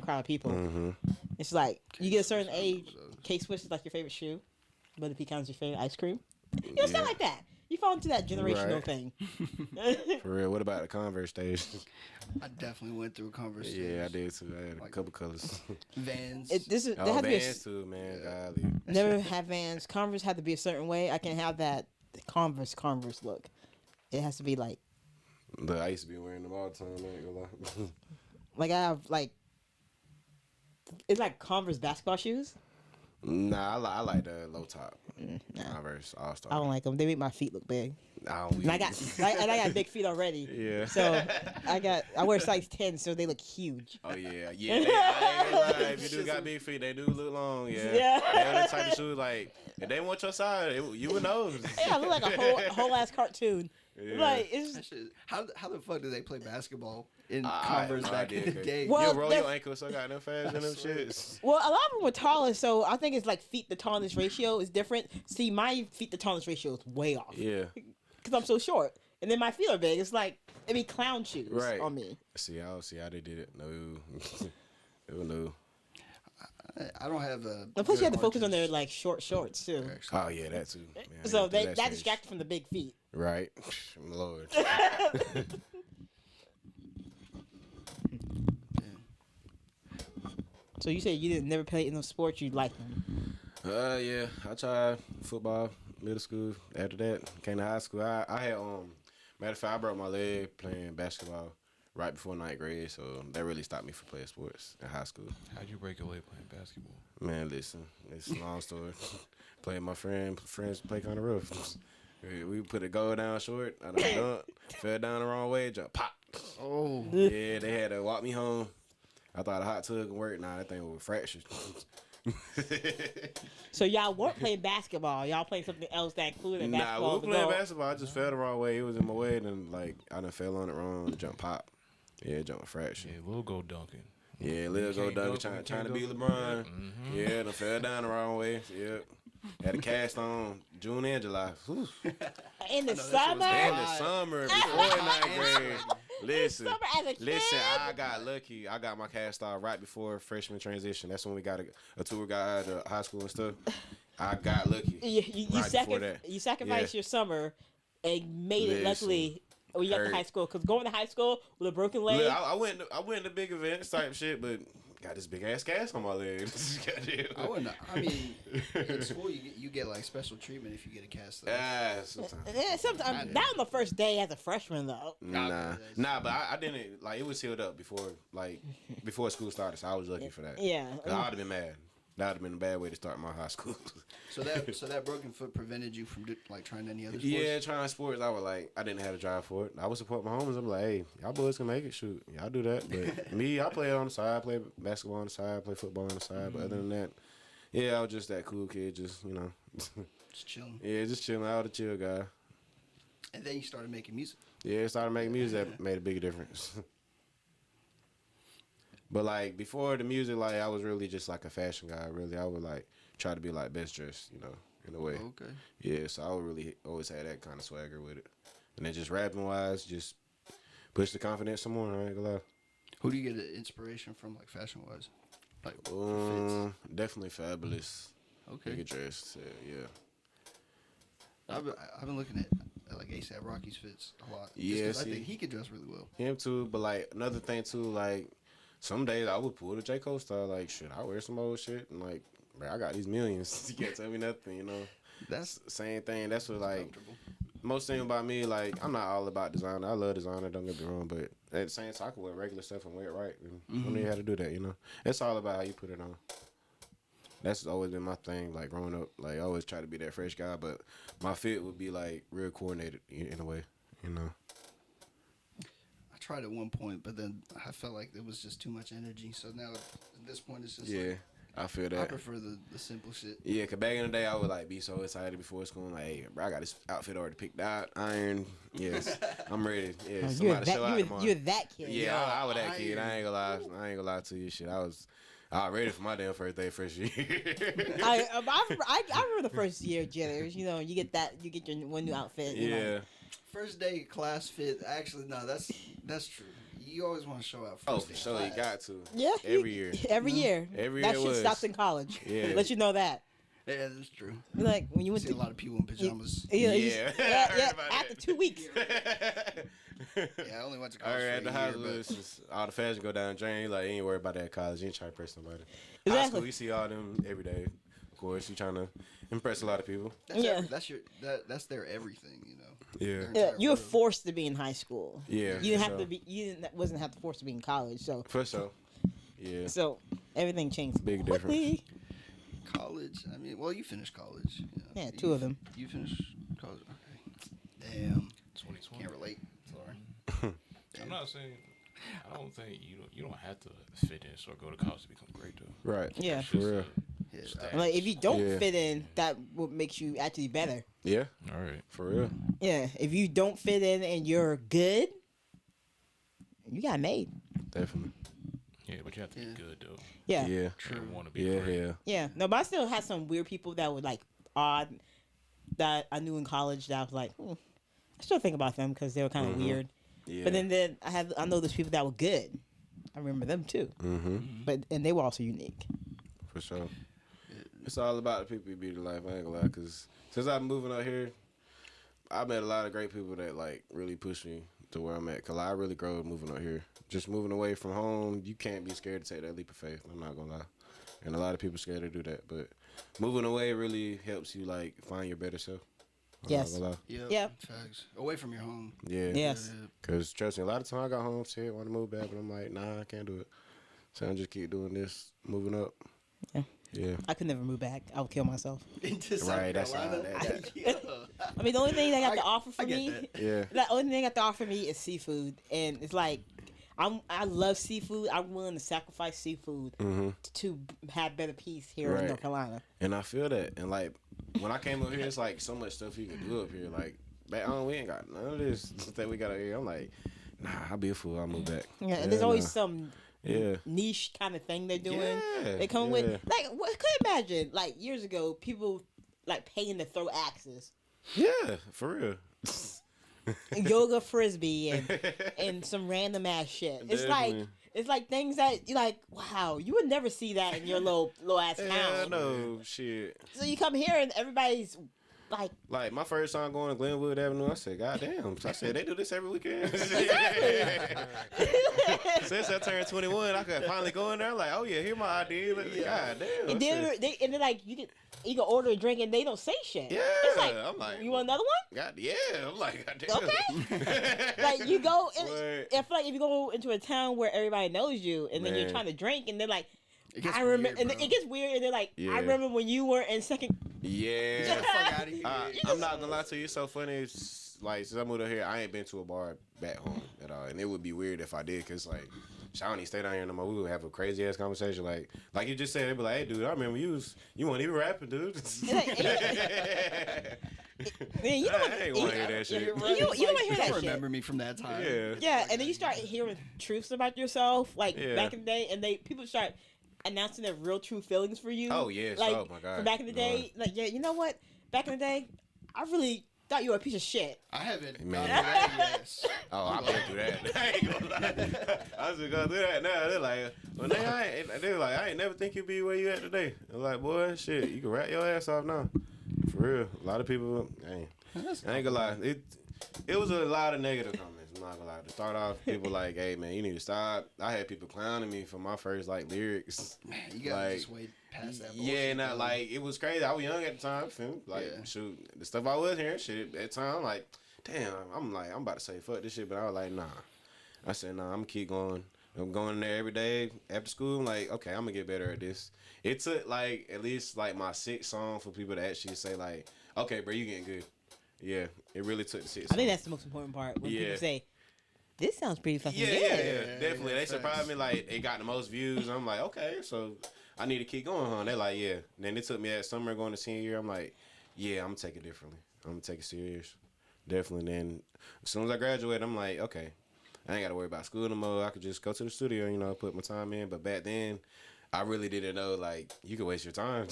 crowd of people, it's like you get a certain age. K-Swiss is like your favorite shoe, but if pecans your favorite ice cream, you know, stuff like that. You fall into that generational thing. For real. What about the Converse stage? I definitely went through a Converse. Yeah, I did too. I had a couple colors. Vans. Vans too, man. Golly. Never have Vans. Converse had to be a certain way. I can't have that Converse look. It has to be like. But I used to be wearing them all the time. I ain't gonna lie. Like I have it's like Converse basketball shoes. Nah, I like the low top Converse All Star. I don't like them. They make my feet look big. And I got big feet already. Yeah. So I wear size 10, so they look huge. Oh yeah. I ain't gonna lie. If you do got big feet, they do look long. Yeah. They are that type of shoes. Like if they want your size, you would know. Yeah, I look like a whole ass cartoon. Yeah. Like it's how the fuck do they play basketball in Converse back in the day? Well, you roll your ankles, so I got no fast in them shits. Well, a lot of them were taller, so I think it's like feet to tallness ratio is different. See, my feet to tallness ratio is way off. Yeah. Because I'm so short, and then my feet are big. It's like it'd be clown shoes on me. See how they did it. No. I don't have a. And plus, you have to focus on their like short shorts too. Oh yeah, that too. Man, so that distracted from the big feet. Right, Lord. So you said you didn't never play in those sports. You like them? Yeah, I tried football, middle school. After that, came to high school. I had matter of fact, I broke my leg playing basketball. right before 9th grade, so that really stopped me from playing sports in high school. How'd you break away playing basketball? Man, listen, it's a long story. Playing my friends play kind of rough. We put a goal down short, I done dunked, fell down the wrong way, jump, pop. Oh. Yeah, they had to walk me home. I thought a hot tub would work. Nah, that thing was fractured. So y'all weren't playing basketball. Y'all playing something else that included basketball. Nah, we were playing basketball. I just fell the wrong way. It was in my way, and then, like, I done fell on it wrong. Jump pop. Yeah, jump fracture. Yeah, Lil go dunking. Yeah, Lil go dunking, trying to be LeBron. Mm-hmm. Yeah, done fell down the wrong way. Yep. Had a cast on June and July. In the summer? In the summer, before 9th grade. Listen, I got lucky. I got my cast off right before freshman transition. That's when we got a tour guide to high school and stuff. I got lucky. You sacrificed your summer and made it luckily when you got to high school. Because going to high school with a broken leg. Look, I went to big events type shit, but got this big ass cast on my leg. I mean, in school you get like special treatment if you get a cast. Sometimes not on the first day as a freshman though. Nah, but I didn't like it was sealed up before school started, so I was lucky for that. Yeah, I would have been mad. That would have been a bad way to start my high school. So that broken foot prevented you from like trying any other sports? Yeah, trying sports. I didn't have a drive for it. I would support my homies. I'm like, hey, y'all boys can make it. Shoot, y'all do that. But me, I play on the side. I play basketball on the side. I play football on the side. Mm-hmm. But other than that, yeah, I was just that cool kid. Just just chilling. Yeah, just chilling. I was a chill guy. And then you started making music. Yeah, started making music. That made a big difference. But, like, before the music, like, I was really just, like, a fashion guy, really. I would, like, try to be, like, best dressed, in a way. Okay. Yeah, so I would really always have that kind of swagger with it. And then just rapping-wise, just push the confidence some more, I ain't gonna lie. Who do you get inspiration from, like, fashion-wise? Like, definitely Fabulous. Okay. Get dressed, yeah. I've been looking at like A$AP Rocky's fits a lot. Yeah, I think he could dress really well. Him, too, but, like, another thing, too, like, some days I would pull the J. Cole style, like, shit, I wear some old shit, and, like, bro, I got these millions. You can't tell me nothing, That's the same thing. That's what, like, most thing about me, like, I'm not all about designer. I love designer, don't get me wrong, but at the same time, I can wear regular stuff and wear it right. And I don't know how to do that, It's all about how you put it on. That's always been my thing, like, growing up. Like, I always try to be that fresh guy, but my fit would be, like, real coordinated in a way, tried at one point, but then I felt like it was just too much energy. So now at this point, it's just I feel that. I prefer the simple shit. Yeah, because back in the day, I would like be so excited before school. Like, hey, bro, I got this outfit already picked out, iron. Yes, I'm ready. Yeah, you're that kid. Yeah, I was that kid. I ain't gonna lie to you. Shit, I was ready for my damn first day, first year. I remember the first year jitters. You get your one new outfit. Yeah. First day class fit. Actually, no, that's true. You always want to show out. For sure, you got to. Yeah, every year. Every year. That shit stops in college. Yeah, let you know that. Yeah, that's true. Like when you went see a lot of people in pajamas. Yeah. After 2 weeks. Yeah, I only went to college. At the high school, all the fashion go down the drain. You like, you ain't worried about that college. You ain't trying to impress somebody. Exactly. High school, you see all them every day. Of course, you trying to impress a lot of people. That's their everything, Yeah. You're forced to be in high school. Yeah. You didn't have to be. Wasn't have to force to be in college. So. For sure. Yeah. So everything changed. Big quickly. Difference. College. I mean, well, you finished college. Yeah, two of them. You finished college. Okay. Damn. 2020. Can't relate. Sorry. I'm not saying. I don't think you don't have to fit in or go to college to become great though. Right. Yeah. For real. Like if you don't fit in, that what makes you actually better. Yeah. All right. For real. Yeah. If you don't fit in and you're good, you got made. Definitely. Yeah, but you have to be good though. Yeah. Yeah. True. Want to be great. Yeah. Yeah. No, but I still had some weird people that were like odd that I knew in college that I was like, I still think about them because they were kind of weird. Yeah. But then I know there's people that were good. I remember them too. Mm-hmm. And they were also unique. For sure. It's all about the people you meet in life. I ain't gonna lie, because since I've been moving out here, I met a lot of great people that like really push me to where I'm at. Cause I really grow moving out here. Just moving away from home, you can't be scared to take that leap of faith. I'm not gonna lie, and a lot of people scared to do that. But moving away really helps you like find your better self. Yes. Yep. Facts. Away from your home. Yeah. Yes. Because trust me, a lot of time I got home, shit, want to move back, but I'm like, nah, I can't do it. So I just keep doing this, moving up. Yeah. Yeah. I could never move back. I would kill myself. Into South Right, that's Carolina. I mean, the only thing they got to offer for me, yeah, the only thing they got to offer me is seafood, and it's like, I love seafood. I'm willing to sacrifice seafood to have better peace here in North Carolina. And I feel that, and like when I came up here, it's like so much stuff you can do up here. Like back home, we ain't got none of this that we got up here. I'm like, nah, I'll be a fool. I'll move back. Yeah, and there's always some niche kind of thing they're doing. They come with like, what could you imagine? Like years ago, people like paying to throw axes. Yeah, for real. Yoga frisbee and some random ass shit. It's like things that you like. Wow, you would never see that in your little ass town. Yeah, no shit. So you come here and everybody's like my first time going to Glenwood Avenue, I said, God damn. I said, they do this every weekend. Since I turned 21, I could finally go in there. I'm like, oh yeah, here's my ID. Like, God damn. And then like you can order a drink and they don't say shit. Yeah, it's like, I'm like, you want another one? God, yeah. I'm like, God damn. Okay. Like you go, I feel like if you go into a town where everybody knows you, and then you're trying to drink, and they're like, I remember, and it gets weird, and they're like, I remember when you were in second. Yeah. Get the fuck out of here. I'm not gonna lie to you. It's so funny. It's like since I moved up here, I ain't been to a bar back home at all, and it would be weird if I did, cause like, I don't even stay down here no more. We would have a crazy ass conversation, like you just said. They'd be like, "Hey, dude, I remember you weren't even rapping, dude." Man, you don't I ain't want to hear that shit. You don't hear that shit. Remember me from that time. Yeah, and then you start hearing truths about yourself, like back in the day, and people start announcing their real true feelings for you. Oh yes, like, oh my god. From back in the day, like you know what? Back in the day, I really thought you were a piece of shit. I haven't. Man. Yes. Oh, I've been through that. I ain't gonna lie. I was just gonna do that now. They're like, well, I ain't never think you'd be where you at today. I'm like, boy, shit, you can rap your ass off now. For real. A lot of people, I ain't gonna lie. It was a lot of negative comments. I'm not gonna lie. To start off, people like, hey man, you need to stop. I had people clowning me for my first lyrics. Man, you gotta just wait past that. Yeah, not like it was crazy. I was young at the time. Shoot, the stuff I was hearing, shit at the time, like, damn, I'm about to say fuck this shit, but I was like, nah. I said, nah, I'm gonna keep going. I'm going there every day after school. I'm like, okay, I'm gonna get better at this. It took like at least like my 6th song for people to actually say like, okay, bro, you getting good. Yeah, it really took the 6th song. I think that's the most important part when people say, this sounds pretty fucking good. Yeah, definitely. They surprised me, like, it got the most views. I'm like, okay, so I need to keep going, huh? They're like, yeah. Then it took me that summer going to senior year. I'm like, yeah, I'm going to take it differently. I'm going to take it serious. Definitely. Then as soon as I graduate, I'm like, okay, I ain't got to worry about school no more. I could just go to the studio, put my time in. But back then, I really didn't know, like, you could waste your time.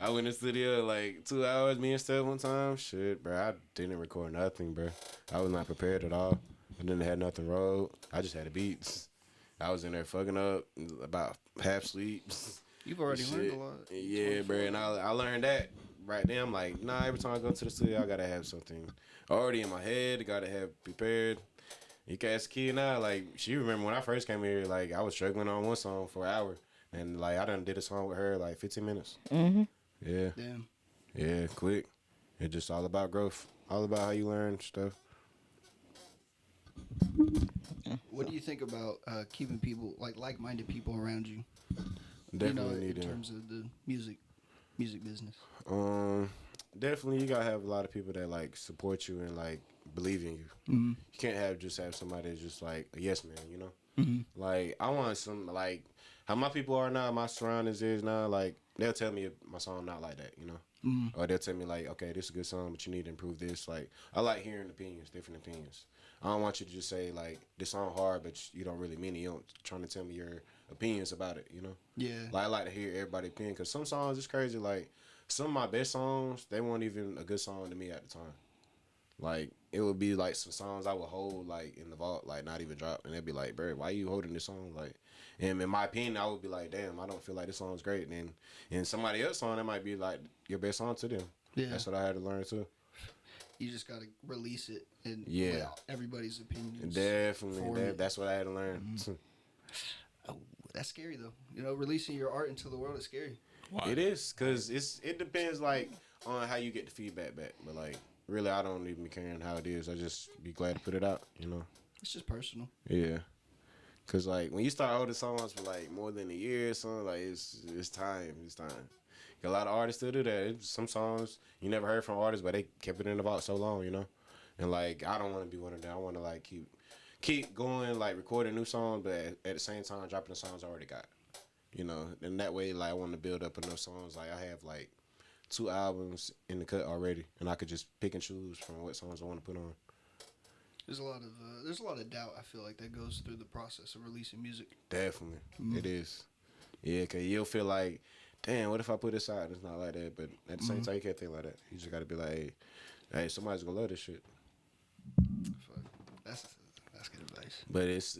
I went in the studio, like, 2 hours, me and Steph one time. Shit, bro, I didn't record nothing, bro. I was not prepared at all. I didn't have nothing rolled. I just had the beats. I was in there fucking up, about half sleep. You've already learned a lot. Yeah, bro, and I learned that right then. I'm like, nah, every time I go to the studio, I got to have something already in my head. I got to have prepared. You can ask Kid now, like, she remember when I first came here, like, I was struggling on one song for an hour. And, like, I done did a song with her, like, 15 minutes. Mm-hmm. Yeah. Damn. Yeah, quick. It's just all about growth. All about how you learn stuff. What do you think about keeping people, like-minded people around you? Definitely in terms of the music business. Definitely, you gotta have a lot of people that like support you and like believe in you. Mm-hmm. You can't have somebody that's just like a yes man. Mm-hmm. Like I want some like how my people are now, my surroundings is now. Like they'll tell me if my song not like that, Mm-hmm. or they'll tell me like, okay, this is a good song, but you need to improve this. Like I like hearing opinions, different opinions. I don't want you to just say like this song hard, but you don't really mean it. You don't trying to tell me your opinions about it. Yeah. Like I like to hear everybody's opinion because some songs is crazy. Like some of my best songs, they weren't even a good song to me at the time. Like it would be like some songs I would hold like in the vault, like not even drop, and they'd be like, "Bro, why are you holding this song?" Like, and in my opinion, I would be like, "Damn, I don't feel like this song's great." And then in somebody else's song, that might be like your best song to them. Yeah, that's what I had to learn too. You just gotta release it and everybody's opinions. Definitely, that's what I had to learn. Mm-hmm. Oh, that's scary though. Releasing your art into the world is scary. Why? It is, because it depends, like, on how you get the feedback back. But like, really, I don't even be caring how it is. I just be glad to put it out. You know. It's just personal. Yeah. Cause like when you start holding songs for like more than a year or something, like it's time. A lot of artists still do that. Some songs you never heard from artists, but they kept it in the vault so long, you know. And like I don't want to be one of them. I want to like keep going, like recording new songs, but at the same time dropping the songs I already got. You know, and that way, like I want to build up enough songs. Like I have like 2 albums in the cut already, and I could just pick and choose from what songs I want to put on. There's a lot of doubt. I feel like that goes through the process of releasing music. Definitely, it is. Yeah, cause you'll feel like, damn, what if I put this out? It's not like that, but at the same time, you can't think like that. You just gotta be like, hey, somebody's gonna love this shit. Fuck. That's good advice. But it's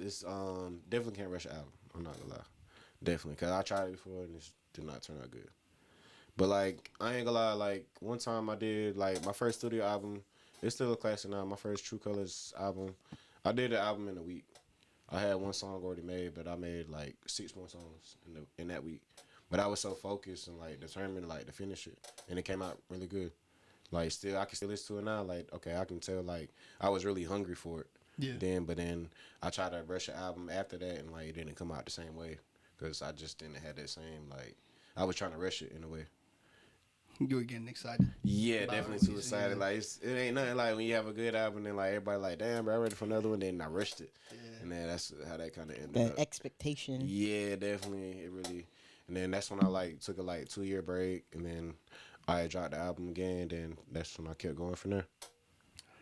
definitely can't rush an album. I'm not gonna lie, definitely, cause I tried it before and it did not turn out good. But like I ain't gonna lie, like one time I did like my first studio album. It's still a classic now. My first True Colors album. I did the album in a week. I had 1 song already made, but I made like 6 more songs in that week. But I was so focused and like determined like to finish it, and it came out really good. Like I can still listen to it now. Like okay, I can tell like I was really hungry for it. Yeah. But then I tried to rush the album after that, and like it didn't come out the same way because I just didn't have that same like I was trying to rush it in a way. You were getting excited. Yeah, definitely too excited. Like it ain't nothing like when you have a good album and like everybody like, damn, bro, I'm ready for another one. Then I rushed it, and then that's how that kind of ended. The expectation. Yeah, definitely. It really. And then that's when I like took a like 2-year break, and then I dropped the album again. Then that's when I kept going from there.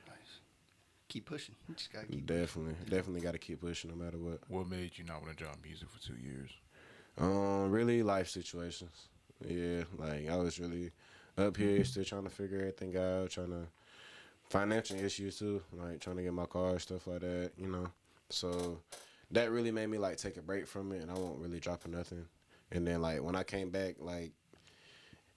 Nice. Keep pushing. You just gotta keep. Definitely got to keep pushing no matter what. What made you not want to drop music for 2 years? Really life situations. Yeah, like I was really up here still trying to figure everything out, trying to financial issues too, like trying to get my car, stuff like that, you know. So that really made me like take a break from it, and I won't really drop nothing. And then like when I came back, like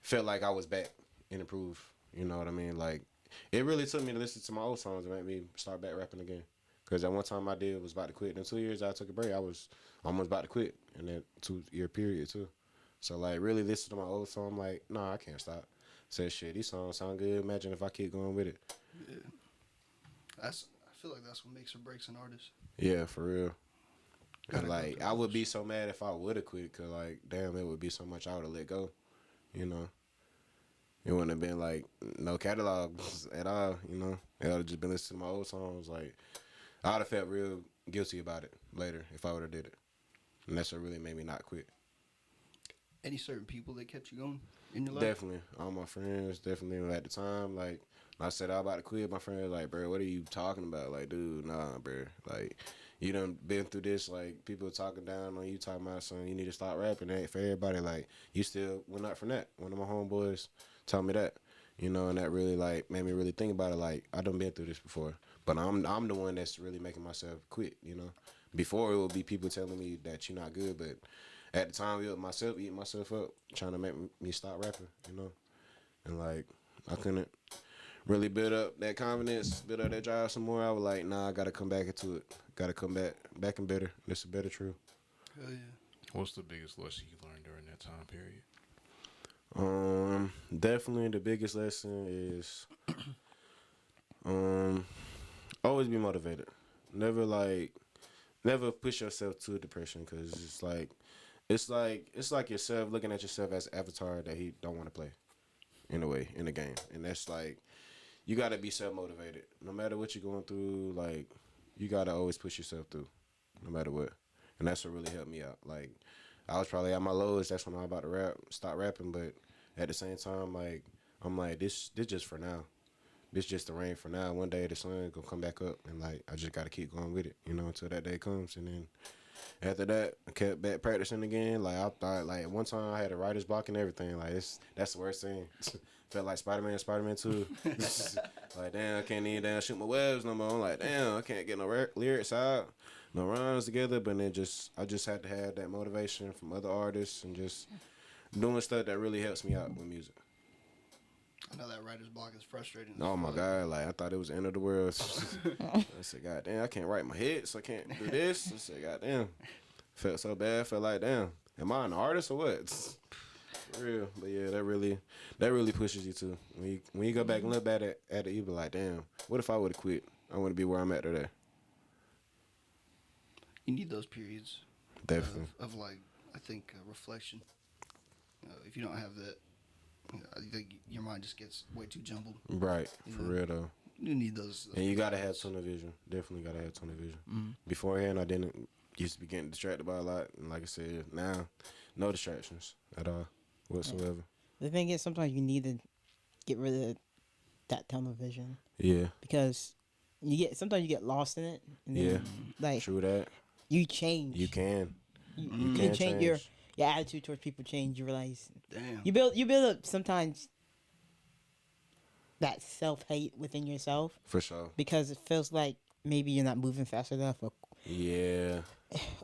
felt like I was back and improved. You know what I mean? Like it really took me to listen to my old songs and make me start back rapping again. Cause at one time I was about to quit. In 2 years I took a break. I was almost about to quit in that 2-year period too. So like really listen to my old song, I'm like, nah, I can't stop. Said shit, these songs sound good. Imagine if I keep going with it. Yeah. I feel like that's what makes or breaks an artist. Yeah, for real. And like I would be so mad if I would have quit, cause like damn, it would be so much I would have let go. You know. It wouldn't have been like no catalog at all, you know. I would have just been listening to my old songs. Like I would have felt real guilty about it later if I would have did it. And that's what really made me not quit. Any certain people that kept you going in your life? Definitely. All my friends, definitely at the time, like when I said I was about to quit, my friend was like, bro, what are you talking about? Like, dude, nah, bro. Like, you done been through this, like, people talking down on you, talking about something, you need to stop rapping. That ain't for everybody. Like, you still went up from that. One of my homeboys told me that, you know, and that really, like, made me really think about it. Like, I done been through this before, but I'm the one that's really making myself quit, you know. Before, it would be people telling me that you're not good, but at the time, it was myself eating myself up, trying to make me stop rapping, you know. And, like, I couldn't really build up that confidence, build up that drive some more. I was like, nah, I got to come back into it. Got to come back and better. This is better, Tru. Hell yeah. What's the biggest lesson you learned during that time period? Definitely the biggest lesson is always be motivated. Never push yourself to depression, because it's like yourself looking at yourself as an avatar that he don't want to play in a way in the game. And that's like, you got to be self-motivated. No matter what you're going through, like, you got to always push yourself through no matter what. And that's what really helped me out. Like, I was probably at my lowest. That's when I was about to stop rapping. But at the same time, like, I'm like, this just for now. This just the rain for now. One day the sun gonna come back up, and like I just gotta keep going with it, you know, until that day comes. And then after that, I kept back practicing again. Like I thought, like one time I had a writer's block and everything. Like that's the worst thing. Felt like Spider-Man 2. Like damn, I can't even shoot my webs no more. I'm like damn, I can't get no lyrics out, no rhymes together. But then I just had to have that motivation from other artists and just doing stuff that really helps me out with music. I know that writer's block is frustrating. Oh my God, like I thought it was the end of the world. I said, God damn, I can't write my hits, I can't do this. I said, God damn. Felt so bad, felt like damn. Am I an artist or what? For real. But yeah, that really pushes you too. When you go back and look back at it, you be like, damn, what if I would have quit? I wouldn't be where I'm at today. You need those periods. Definitely. Of like, I think, reflection. If you don't have that, I think your mind just gets way too jumbled. Right. For real though. You need those. And you gotta have tunnel vision. Definitely gotta have tunnel vision. Mm-hmm. Beforehand, I didn't. Used to be getting distracted by a lot, and like I said, now no distractions at all whatsoever. The thing is, sometimes you need to get rid of that tunnel vision. Yeah. Because sometimes you get lost in it. And then, like, true that. You change. You can. You can change your attitude towards people. Change. You realize. Damn. You build up sometimes that self-hate within yourself. For sure. Because it feels like maybe you're not moving fast enough, or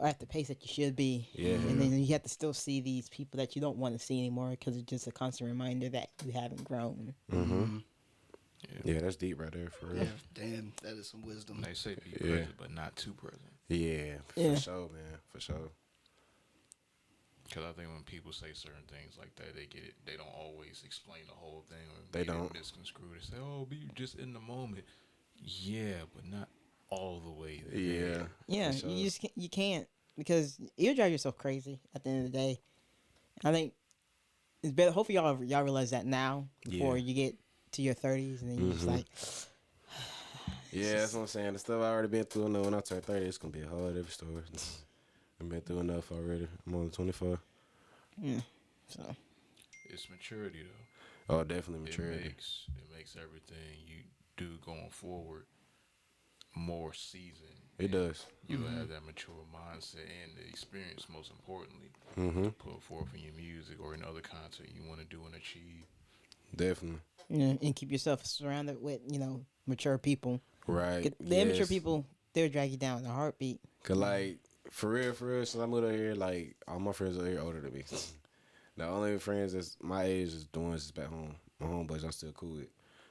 at the pace that you should be. Yeah. And then you have to still see these people that you don't want to see anymore because it's just a constant reminder that you haven't grown. Mm-hmm. Yeah, that's deep right there, for real. Yeah, damn, that is some wisdom. They say be present, but not too present. Yeah, for sure, man, for sure. Because I think when people say certain things like that, they get it. They don't always explain the whole thing. Or they don't misconstrue. They say, "Oh, be just in the moment." Yeah, but not all the way there. Yeah. Yeah, sure. you can't, because you'll drive yourself crazy at the end of the day. I think it's better. Hopefully, y'all realize that now before you get to your 30s, and then you're just like. Yeah, that's what I'm saying. The stuff I already been through. I know when I turn 30, it's gonna be a whole different story. I've been through enough already. I'm only 24. Yeah. So. It's maturity, though. Oh, definitely maturity. It makes everything you do going forward more seasoned. It does. You'll have that mature mindset and the experience, most importantly, to put forth in your music or in other content you want to do and achieve. Definitely. Yeah, and keep yourself surrounded with, mature people. Right. The immature people, they'll drag you down in a heartbeat. Cause like, for real, since I moved out here, like, all my friends are here older than me. The only friends that's my age is the ones that's back home. My homeboys I'm still cool with.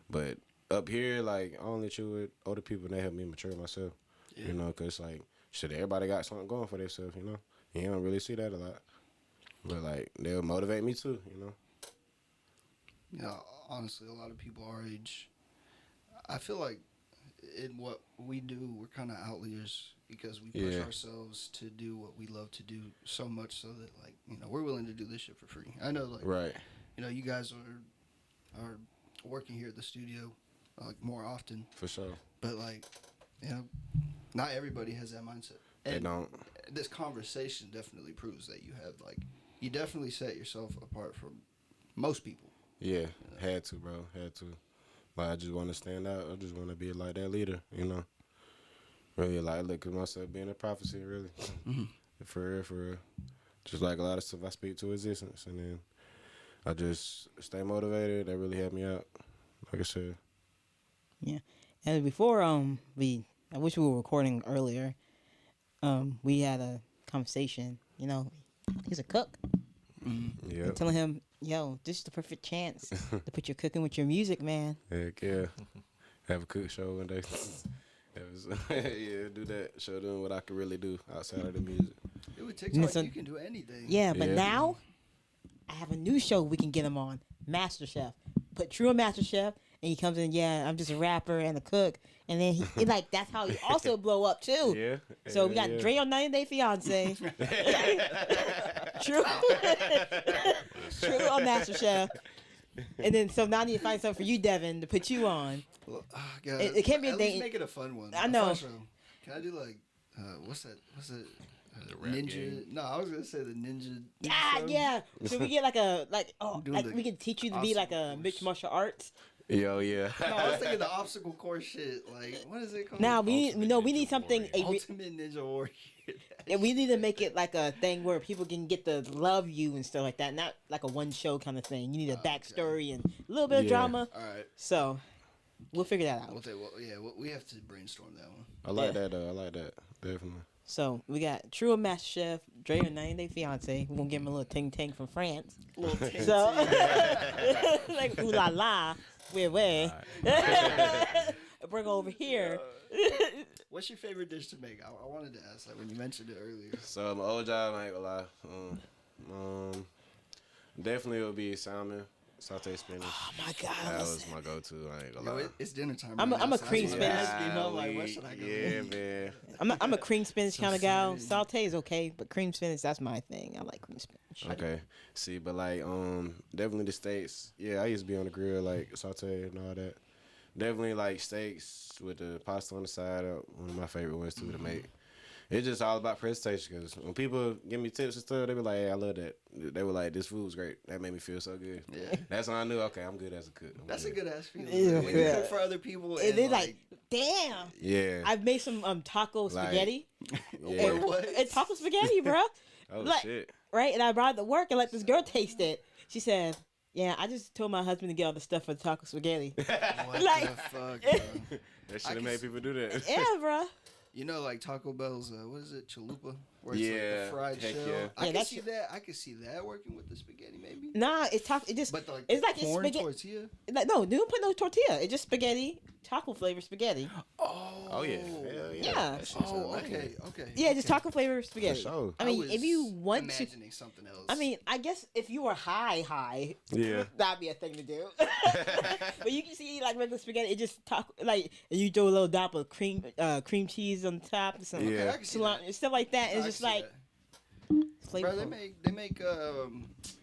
But up here, like, I only chill with older people and they help me mature myself. Yeah. Cause like, shit, everybody got something going for themselves, You don't really see that a lot. But like, they'll motivate me too, Yeah, honestly, a lot of people our age, I feel like in what we do, we're kind of outliers because we push ourselves to do what we love to do so much so that, like, we're willing to do this shit for free. I know, like, right. You guys are working here at the studio, like, more often. For sure. But, like, not everybody has that mindset. They don't. This conversation definitely proves that you have, like, you definitely set yourself apart from most people. Yeah, had to, bro. Had to. Like, I just want to stand out. I just want to be like that leader, Really, like, look at myself being a prophecy, really. Mm-hmm. For real. Just like a lot of stuff I speak to existence. And then I just stay motivated. That really helped me out, like I said. Yeah. And before, I wish we were recording earlier. We had a conversation, he's a cook. Mm-hmm. Yeah. Telling him, yo, this is the perfect chance to put your cooking with your music, man. Heck yeah. Have a cook show one day. Do that. Show them what I can really do outside of the music. It would take time. You can do anything. Yeah, but now I have a new show we can get him on, MasterChef. Put Tru on MasterChef, and he comes in, I'm just a rapper and a cook. And then he like, that's how he also blow up, too. Yeah. So we got D.R.E on 90 Day Fiance. Tru on MasterChef. And then, so now I need to find something for you, Devin, to put you on. Well, it can't be a thing. Make it a fun one. I know. Can I do like, what's that? The rap ninja? Game? No, I was gonna say the ninja. Yeah. So we get we can teach you to be like a mixed martial arts. Yo, yeah. No, I was thinking the obstacle course shit. Like, what is it called? Now we need something. Ultimate Ninja Warrior. Yeah, we need to make it like a thing where people can get to love you and stuff like that. Not like a one show kind of thing. You need a backstory and a little bit of drama. All right. So we'll figure that out. We have to brainstorm that one. I like that though. I like that. Definitely. So we got Tru on MasterChef, Dre on 90 Day Fiance. We're gonna give him a little ting ting from France. So like ooh la la, where? Bring over here. What's your favorite dish to make? I wanted to ask, like, when you mentioned it earlier. So my old job, I ain't gonna lie. Definitely would be salmon, sauteed spinach. Oh my god, that was my go-to. I ain't gonna lie. It's dinner time. I'm a cream spinach. Like, what should I go? Yeah, man. I'm a cream spinach kind of gal. Saute is okay, but cream spinach, that's my thing. I like cream spinach. Okay. See, but like, definitely the steaks. Yeah, I used to be on the grill, like saute and all that. Definitely like steaks with the pasta on the side. One of my favorite ones too to make. It's just all about presentation, because when people give me tips and stuff, they be like, hey, I love that. They were like, this food's great. That made me feel so good. Yeah. That's when I knew, okay, I'm good as a cook. That's a good ass feeling. Yeah. When you cook for other people and they like, damn. Yeah. I've made some taco spaghetti. Yeah. Or what? It's taco spaghetti, bro. Oh, like, shit. Right? And I brought it to work and let this girl taste it. She said, yeah, I just told my husband to get all the stuff for the taco spaghetti. What like, the fuck, bro? That should have made people do that. Yeah, bro. You know, like Taco Bell's, what is it, chalupa? Where it's Yeah, like the fried heck shell. yeah. I Yeah, can see that. I can see that working with the spaghetti, maybe. Nah, it's taco. It just, But like, it's like corn it's spaghetti. tortilla. Like, no, don't put no tortilla. It's just spaghetti, taco flavor spaghetti. Oh, yeah. Hell yeah. Yeah. That shit's Oh, amazing. okay. Yeah, just taco flavor spaghetti. For sure. I mean, if you want to, imagining something else. I mean, I guess if you were high, Yeah. that'd be a thing to do. But you can see like regular spaghetti, it just taco like, and you throw a little dop of cream cheese on top or something, Yeah. I can see that. salami, stuff like that. I It's can just see like that. flavorful. Bro, they make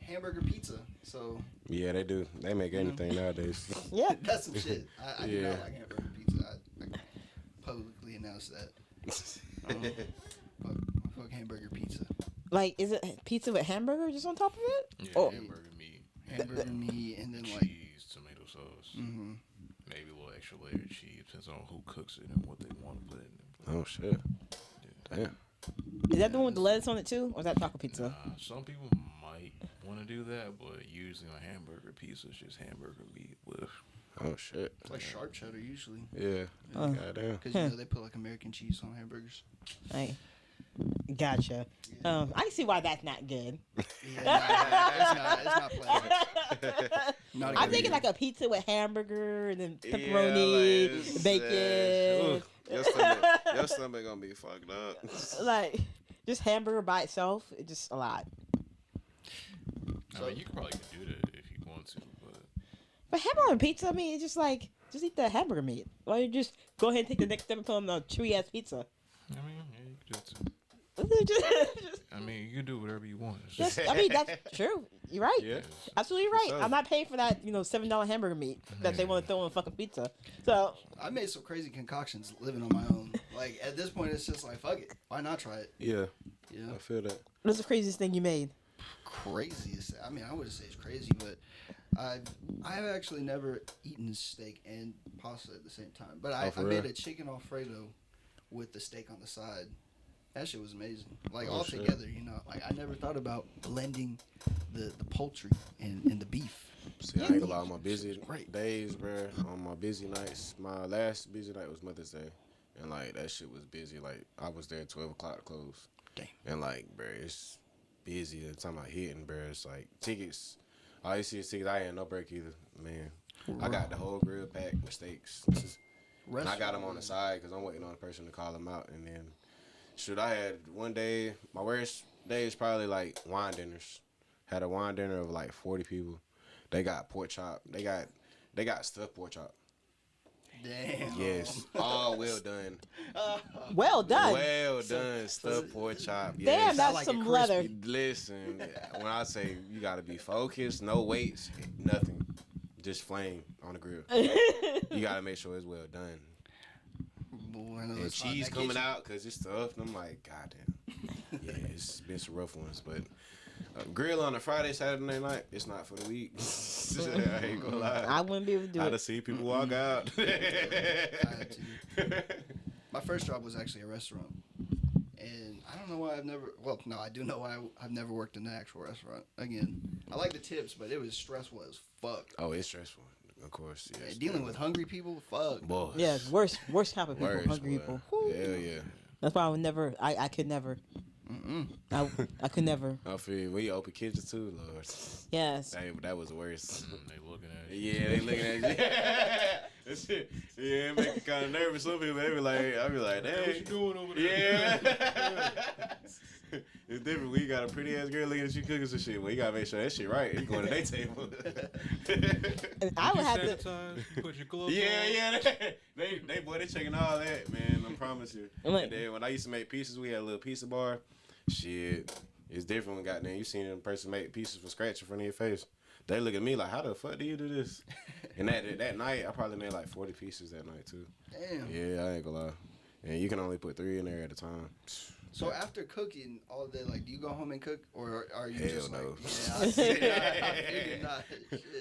hamburger pizza. So Yeah, they do. They make anything nowadays. Yeah, that's some shit. I do Yeah. not like hamburger pizza. I publicly announce that. Fuck hamburger pizza. like is it pizza with hamburger just on top of it? Yeah, Oh. hamburger meat, Hamburger meat and then like. cheese, tomato sauce, Mm-hmm. maybe a little extra layer of cheese. Depends on who cooks it and what they want to put in it. Oh, shit. Damn. Is that the one with the lettuce on it too, or is that taco pizza? Some people might want to do that, but usually on hamburger pizza, it's just hamburger meat with. Oh, shit. It's like sharp cheddar usually. Yeah. Goddamn. Because you know they put like American cheese on hamburgers. Right. Gotcha. I can see why that's not good. Yeah, it's not pleasant. Not a I'm good thinking idea. like a pizza with hamburger and then Yeah, pepperoni, like, bacon. Your stomach gonna be fucked up. Like just hamburger by itself, it's just a lot. I mean, you could probably do that if you want to, But hamburger and pizza, I mean, it's just like just eat the hamburger meat. Why you just go ahead and take the next step and put on a chewy ass pizza? I mean, yeah, you could do it too. Just- I mean, you can do whatever you want. It's that's- just, I mean, that's true. You're right. Yeah. Absolutely right. So- I'm not paying for that, $7 hamburger meat that they want to throw on a fucking pizza. So I made some crazy concoctions living on my own. Like at this point, it's just like fuck it. Why not try it? Yeah. You know, I feel that. what's the craziest thing you made? craziest. I mean, I wouldn't say it's crazy, but I've actually never eaten steak and pasta at the same time. But I made a chicken Alfredo with the steak on the side. That shit was amazing. Like all together, Like I never thought about blending the poultry and the beef. See, I ain't gonna lie, on my busy days, bro. On my busy nights, my last busy night was Mother's Day, and like that shit was busy. Like I was there at 12 o'clock to close. Damn. And like, bro, it's busy. The time I hitting, bro, it's like tickets. All you see is tickets. I ain't no break either, man. I got the whole grill packed with steaks. And I got them on the side because I'm waiting on a person to call them out. And then, shoot, I had one day, my worst day is probably like wine dinners. Had a wine dinner of like 40 people. They got pork chop. They got stuffed pork chop. Damn. Yes. All well done. Well done. Well done. Stuffed pork chop. Yes. Damn, that's like some it leather. Listen, when I say you gotta be focused, no weights, nothing. Just flame on the grill. You gotta make sure it's well done. Boy, And cheese coming out because it's stuffed. And I'm like, goddamn. Yeah, it's been some rough ones, but grill on a Friday, Saturday night, it's not for the week. I ain't gonna lie. I wouldn't be able to do I it. done see people walk out. I had to. My first job was actually a restaurant. And I don't know why I do know why I've never worked in an actual restaurant. Again, I like the tips, but it was stressful as fuck. Oh, it's stressful. Of course, yes. Dealing with hungry people, fuck. Boy. Yeah, worst type of people, Worse, hungry boy. people. Hell yeah. That's why I would never. I could never. I could never. I feel we open kitchens too, Lord. Yes. That was the worst. they looking at you. Yeah, they looking at you. That shit. Yeah, it make you kind of nervous. Some people, I be like, damn. What you doing over there? Yeah. It's different. We got a pretty ass girl looking at you cooking some shit. Well, you gotta make sure that shit right. You going to their table. And I would have to put your gloves on. Yeah. They checking all that, man. I promise you. And then when I used to make pizzas, we had a little pizza bar. Shit, it's different when goddamn you seen a person make pieces from scratch in front of your face. They look at me like, how the fuck do you do this? And that night, I probably made like 40 pieces that night too. Damn. Yeah, I ain't gonna lie. And you can only put 3 in there at a time. So after cooking all day, like, do you go home and cook, or are you Hell just no. like, I figured not.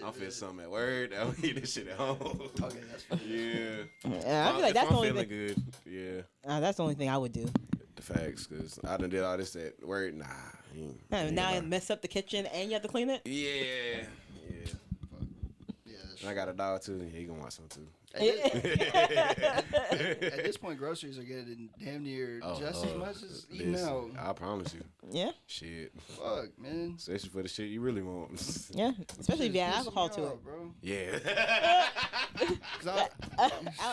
I'm feeling something at work. I'll eat this shit at home. Okay, that's fine. Yeah. I feel like that's the only thing. Good. Yeah. That's the only thing I would do. The facts, because I done did all this at work. Nah. Now I mess up the kitchen and you have to clean it? Yeah. Yeah, I got a dog too. Yeah, he gonna want some too. At this point, groceries are getting damn near just as much as eating out. I promise you. Yeah. Shit. Fuck, man. Especially for the shit you really want. Yeah. Especially if you add alcohol to it. Bro. Yeah.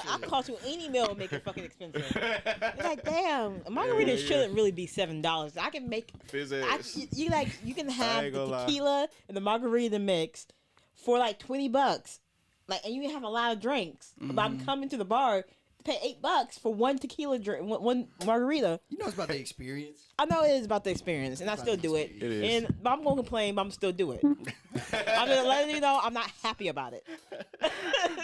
Alcohol to any meal will make it fucking expensive. You're like, damn, a margarita shouldn't really be $7. I can make. You can have the tequila and the margarita mix for like $20. Like, and you can have a lot of drinks. Mm-hmm. But I'm coming to the bar to pay $8 for one tequila drink, one margarita. You know it's about the experience. I know it is about the experience, and I still do it. It is. But I'm gonna complain, but I'm still do it. I'm gonna let you know I'm not happy about it.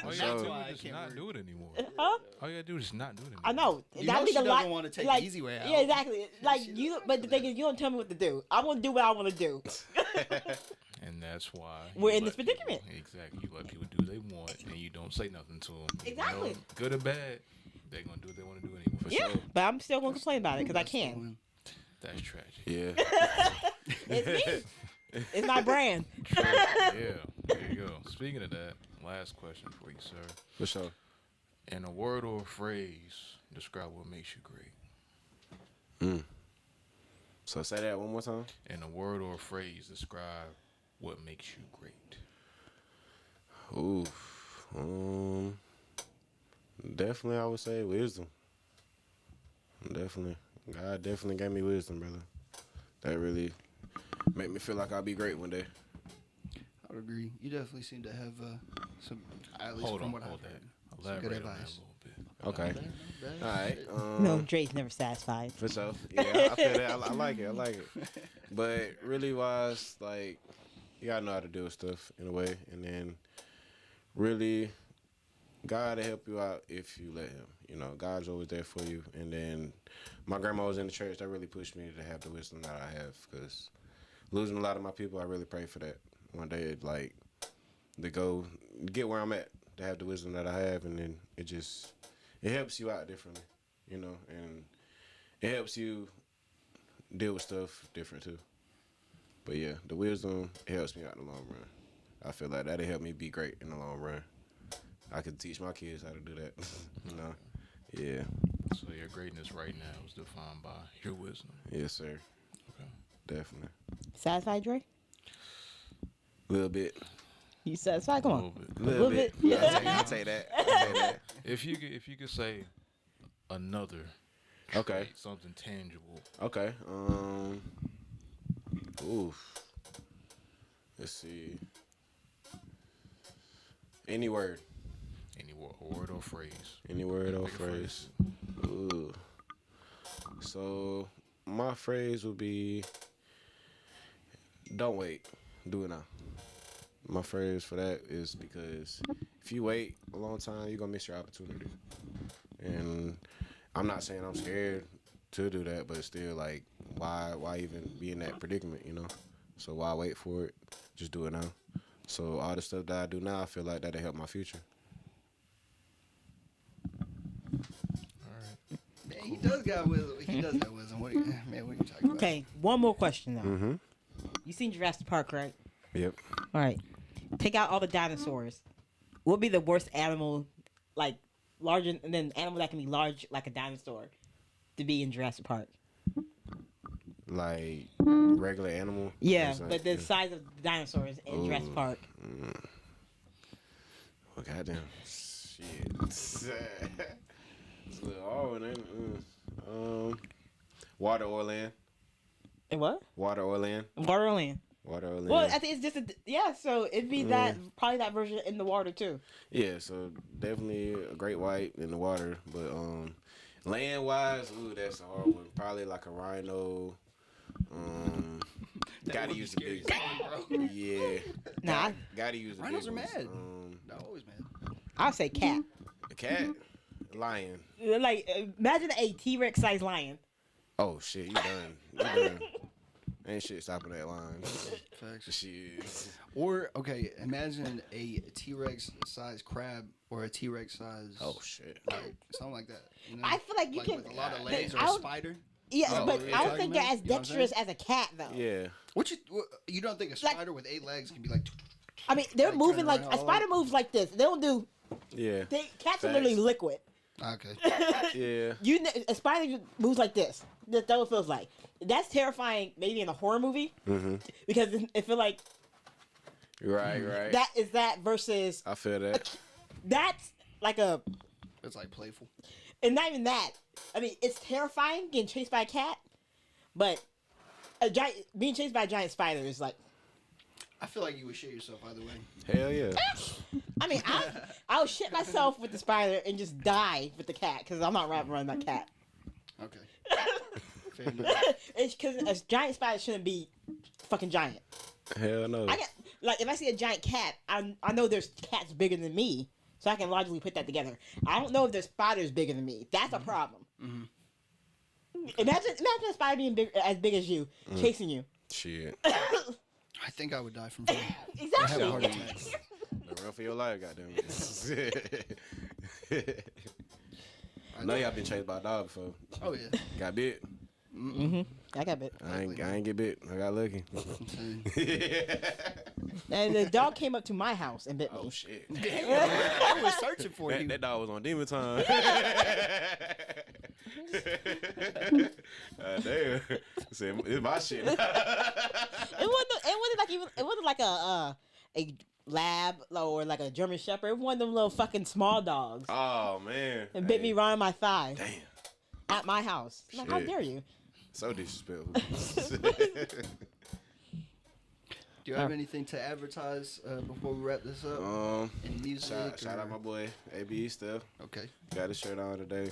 All you gotta do is just not do it anymore. Huh? All you gotta do is just not do it anymore. I know. You know she doesn't want to take the easy way out. Yeah, exactly. Like you, but the thing is, you don't tell me what to do. I want to do what I want to do. And that's why we're in this predicament. Exactly. You let people do what they want, and you don't say nothing to them. Exactly. You know, good or bad, they're gonna do what they want to do anyway. For sure. But I'm still gonna complain about it because I can. That's tragic. Yeah. It's me. It's my brand. Yeah. There you go. Speaking of that, last question for you, sir. For sure. In a word or a phrase, describe what makes you great. So say that one more time. In a word or a phrase, describe what makes you great. Ooh. Definitely, I would say wisdom. Definitely. God definitely gave me wisdom, brother. That really made me feel like I'll be great one day. I would agree. You definitely seem to have some, at least from what I've heard. Elaborate on that a little bit. Okay. All right. No, Dre's never satisfied. For sure. Yeah, I feel that. I like it. But really wise, like, you gotta know how to do stuff in a way. And then really, God will help you out if you let him. You know, God's always there for you. And then my grandma was in the church. That really pushed me to have the wisdom that I have. Because losing a lot of my people, I really pray for that. One day, like, to go get where I'm at, to have the wisdom that I have. And then it helps you out differently, you know. And it helps you deal with stuff different, too. But, yeah, the wisdom, it helps me out in the long run. I feel like that'll help me be great in the long run. I could teach my kids how to do that, you know. Yeah. So your greatness right now is defined by your wisdom. Yes, sir. Okay. Definitely. Satisfied, Dre? A little bit. You satisfied? Come on. A little bit. Yeah. I'll take that. If you could say another. Okay. Trait, something tangible. Okay. Let's see. Any word. A word or phrase. Any word or phrase. Ooh. So my phrase would be, don't wait. Do it now. My phrase for that is because if you wait a long time, you're gonna miss your opportunity. And I'm not saying I'm scared to do that, but still, like, why even be in that predicament, you know? So why wait for it? Just do it now. So all the stuff that I do now, I feel like that'll help my future. All right. Man, he does got wisdom. What are you talking about? Okay, one more question, though. Mm-hmm. You seen Jurassic Park, right? Yep. All right. Take out all the dinosaurs. What would be the worst animal, like, larger, and then animal that can be large like a dinosaur, to be in Jurassic Park? Like regular animal? Yeah, but the size of dinosaurs in Jurassic Park. Well, goddamn. Shit. It's a little hard, ain't it? Water or land? And what? Water or land. Water or land. Water or land. Well, I think it's just so it'd be that probably that version in the water too. Yeah, so definitely a great white in the water, but land wise, that's a hard one. Probably like a rhino. Gotta use the big. Yeah. Nah. Gotta use the rhinos big are ones. mad. They're always mad. I'll say cat. A cat, lion. Like imagine a T-Rex sized lion. Oh shit, you done. Ain't shit stopping that line. Facts. Shit. Or imagine a T-Rex sized crab or a T-Rex sized. Oh shit. Like something like that. You know? I feel like you can with a lot of legs or a spider. Yeah, but I don't think they're as dexterous as a cat though. Yeah. You don't think a spider with 8 legs can be like? I mean, they're moving like a spider moves like this. They don't do. Yeah. Cats are literally liquid. Okay. Yeah. A spider moves like this. That's what it feels like. That's terrifying, maybe in a horror movie, because it feel like. Right. That is that versus. I feel that. That's like a. It's like playful. And not even that. I mean, it's terrifying getting chased by a cat, but being chased by a giant spider is like. I feel like you would shit yourself either way. Hell yeah. I mean, I'll shit myself with the spider and just die with the cat because I'm not running that cat. Okay. Fair enough. It's because a giant spider shouldn't be fucking giant. Hell no. If I see a giant cat, I know there's cats bigger than me, so I can logically put that together. I don't know if there's spiders bigger than me. That's a problem. Imagine a spider being as big as you, chasing you. Shit. I think I would die from fear. Exactly. I have a heart attack. Run for your life, goddamn it. I know y'all been chased by a dog before. Oh yeah. Got bit. I got bit. I ain't get bit. I got lucky. And the dog came up to my house and bit me. Oh shit. I was searching for you. That dog was on demon time. Damn. Said, it's my shit. It wasn't like a lab or like a German Shepherd. It was one of them little fucking small dogs. Oh man. And bit me right on my thigh. Damn. At my house. Like, how dare you? So disrespectful. Do you have anything to advertise before we wrap this up? Any music? Shout out my boy AB Steph. Okay. Got his shirt on today.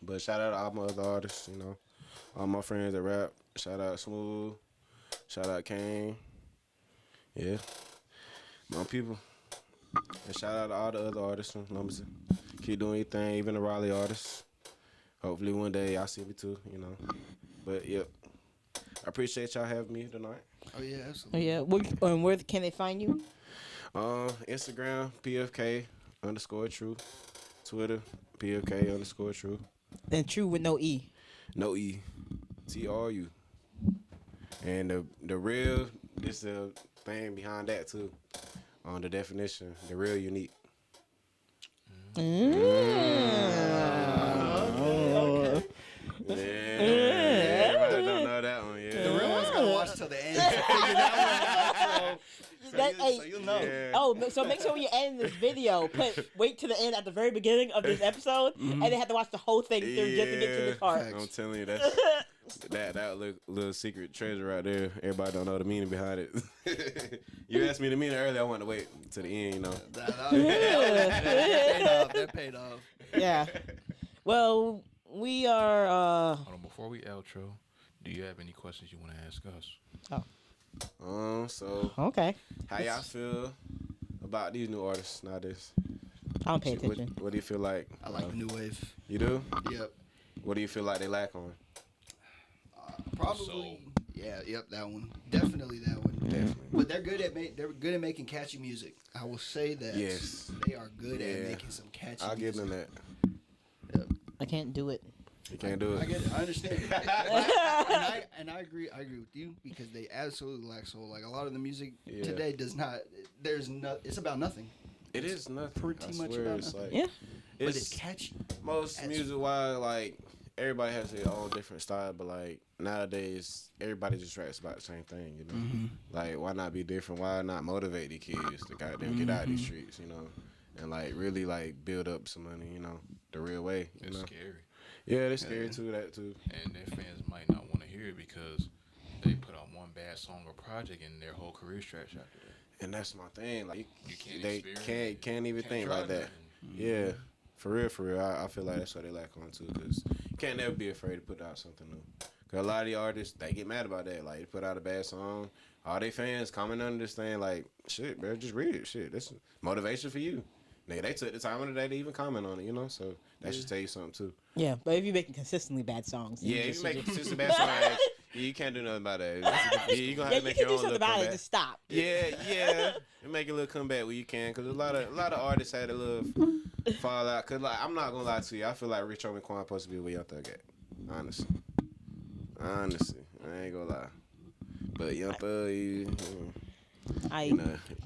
But shout out to all my other artists, you know. All my friends that rap. Shout out Smooth. Shout out Kane. Yeah. My people. And shout out to all the other artists. Keep doing your thing, even the Raleigh artists. Hopefully one day y'all see me too, you know. But yep. I appreciate y'all having me tonight. Oh yeah, absolutely. Oh yeah. Where can they find you? Instagram, PFK_Tru. Twitter, PFK_Tru. And Tru with no E. No E. D.R.E. And the real, this the thing behind that too. On the definition, the real unique. Yeah, everybody don't know that one. Yeah, The real one's gonna watch till the end to figure that one out. So you'll know. Yeah. Oh, so make sure when you end this video, wait to the end at the very beginning of this episode, and then have to watch the whole thing through just to get to this part. I'm telling you, that little secret treasure right there. Everybody don't know the meaning behind it. You asked me the meaning earlier. I wanted to wait to the end, you know. That paid off. Yeah. Well, we are. Hold on, before we outro, do you have any questions you want to ask us? So Okay. how y'all feel about these new artists nowadays? I don't pay attention. What do you feel like? I like the new wave. You do? Yep. What do you feel like they lack on? Probably. Yeah. Yep. That one. Definitely that one. Definitely. But they're good at making catchy music. I will say that. Yes. They are good at making some catchy. I'll give them that. Yep. I can't do it. You can't do it. I get it. I understand. and I agree. I agree with you because they absolutely lack soul. Like a lot of the music today does not. There's no. It's about nothing. It is nothing. Pretty much about nothing. Like, Yeah. But it's catchy. Most music wise, like everybody has their own different style, but like nowadays everybody just raps about the same thing, you know. Mm-hmm. Like why not be different? Why not motivate the kids to goddamn get out of these streets, you know, and like really like build up some money, you know, the real way. You It's know? scary. Yeah, they're scary too. That too. And their fans might not want to hear it because they put out one bad song or project and their whole career's trash after that. And that's my thing. Like they can't even think like that. Mm-hmm. Yeah, for real. I feel like that's what they lack on too. Cause you can't never be afraid to put out something new. Cause a lot of the artists they get mad about that. Like they put out a bad song, all they fans comment under this thing like, shit, bro, just read it. Shit, this is motivation for you. Nigga, they took the time of the day to even comment on it, you know. So that should tell you something too. Yeah, but if you're making consistently bad songs, if you make consistently bad songs, you can't do nothing about that. You gonna have to make your own little comeback. About it to stop. Yeah, and make a little comeback when you can, cause a lot of artists had a little fallout. Cause like I'm not gonna lie to you, I feel like Rich Homie Quan supposed to be where Young Thug at. Honestly, I ain't gonna lie. But Young Thug, I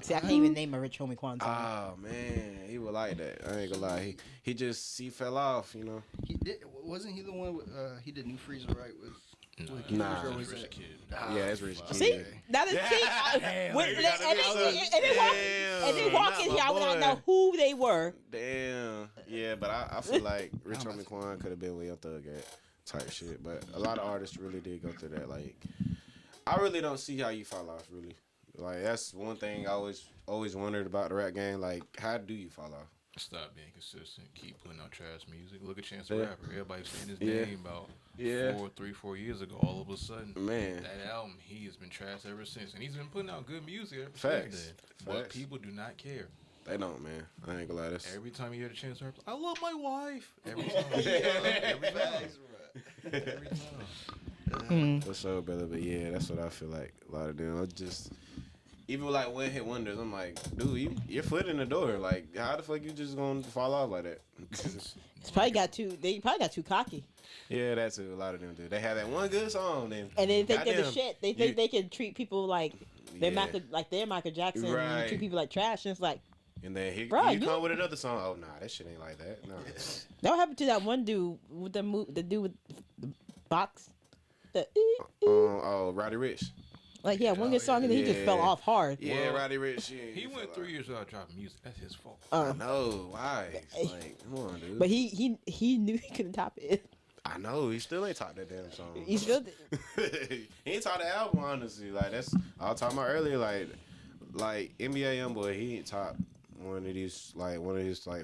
can't even name a Rich Homie Quan song. Oh man, he was like that. I ain't gonna lie. He fell off, you know. Wasn't he the one with, he did New Freezer right with Nah. Rich Kid. Yeah, it's Rich Kid. See, that is and they walk in here, I would not know who they were. Damn. Yeah, but I feel like Rich Homie Quan could have been where Young Thug at type shit. But a lot of artists really did go through that. Like, I really don't see how you fall off, really. Like, that's one thing I always wondered about the rap game. Like, how do you fall off? Stop being consistent. Keep putting out trash music. Look at Chance the Rapper. Everybody's saying his name about 4 years ago. All of a sudden, man, that album, he has been trash ever since. And he's been putting out good music ever Facts. since then. But people do not care. They don't, man. I ain't gonna lie. Every time you hear the Chance the Rapper, I love my wife. Every time. Every time. For sure, brother. But yeah, that's what I feel like. A lot of them. I just... Even with like one hit wonders, I'm like, dude, your foot in the door. Like, how the fuck you just gonna fall off like that? They probably got too cocky. Yeah, that's a lot of them do. They have that one good song, then and they think they're the shit. They think they can treat people like they're Michael Jackson. Right. And you treat people like trash, and it's like. And then you come with another song. Oh nah, that shit ain't like that. No. That happened to that one dude with the dude with the box. Roddy Ricch. Like, one good song and then he just fell off hard. Yeah, Roddy Ricch. He went 3 years without dropping music. That's his fault. I know. Why? Like, come on, dude. But he knew he couldn't top it. I know. He still ain't topped that damn song. He still he ain't topped the album, honestly. Like, that's... I was talking about earlier, like NBA Youngboy, he ain't topped one of his